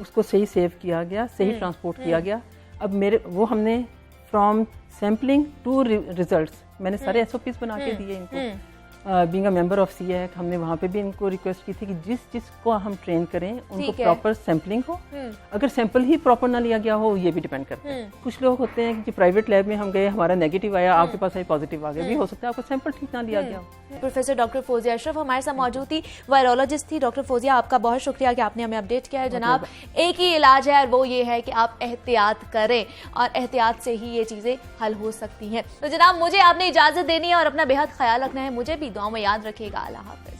उसको सही सेव किया गया, सही ट्रांसपोर्ट किया गया। अब वो हमने फ्रॉम सैम्पलिंग टू रिजल्ट्स मैंने सारे SOPs बना के दिए इनको। Being a member of CAC हमने वहाँ पे भी इनको रिक्वेस्ट की थी कि जिस को हम ट्रेन करें उनको प्रॉपर सैम्पलिंग हो। अगर सैंपल ही प्रॉपर ना लिया गया हो, ये भी डिपेंड करता है। कुछ लोग होते हैं कि प्राइवेट लैब में हम गए, हमारा नेगेटिव आया, आपके पास आई पॉजिटिव आ गया, भी हो सकता है आपको सैंपल ठीक ना लिया गया। प्रोफेसर डॉक्टर फोजिया अशरफ हमारे साथ मौजूद थी, वायरोलॉजिस्ट थी। डॉक्टर फोजिया, आपका बहुत शुक्रिया कि आपने हमें अपडेट किया है। जनाब, एक ही इलाज है और वो ये है कि आप एहतियात करें और एहतियात से ही ये चीजें हल हो सकती हैं। तो जनाब, मुझे आपने इजाजत देनी है और अपना बेहद ख्याल रखना है। मुझे भी दुआ में याद रखिएगा। अल्लाह हाफिज।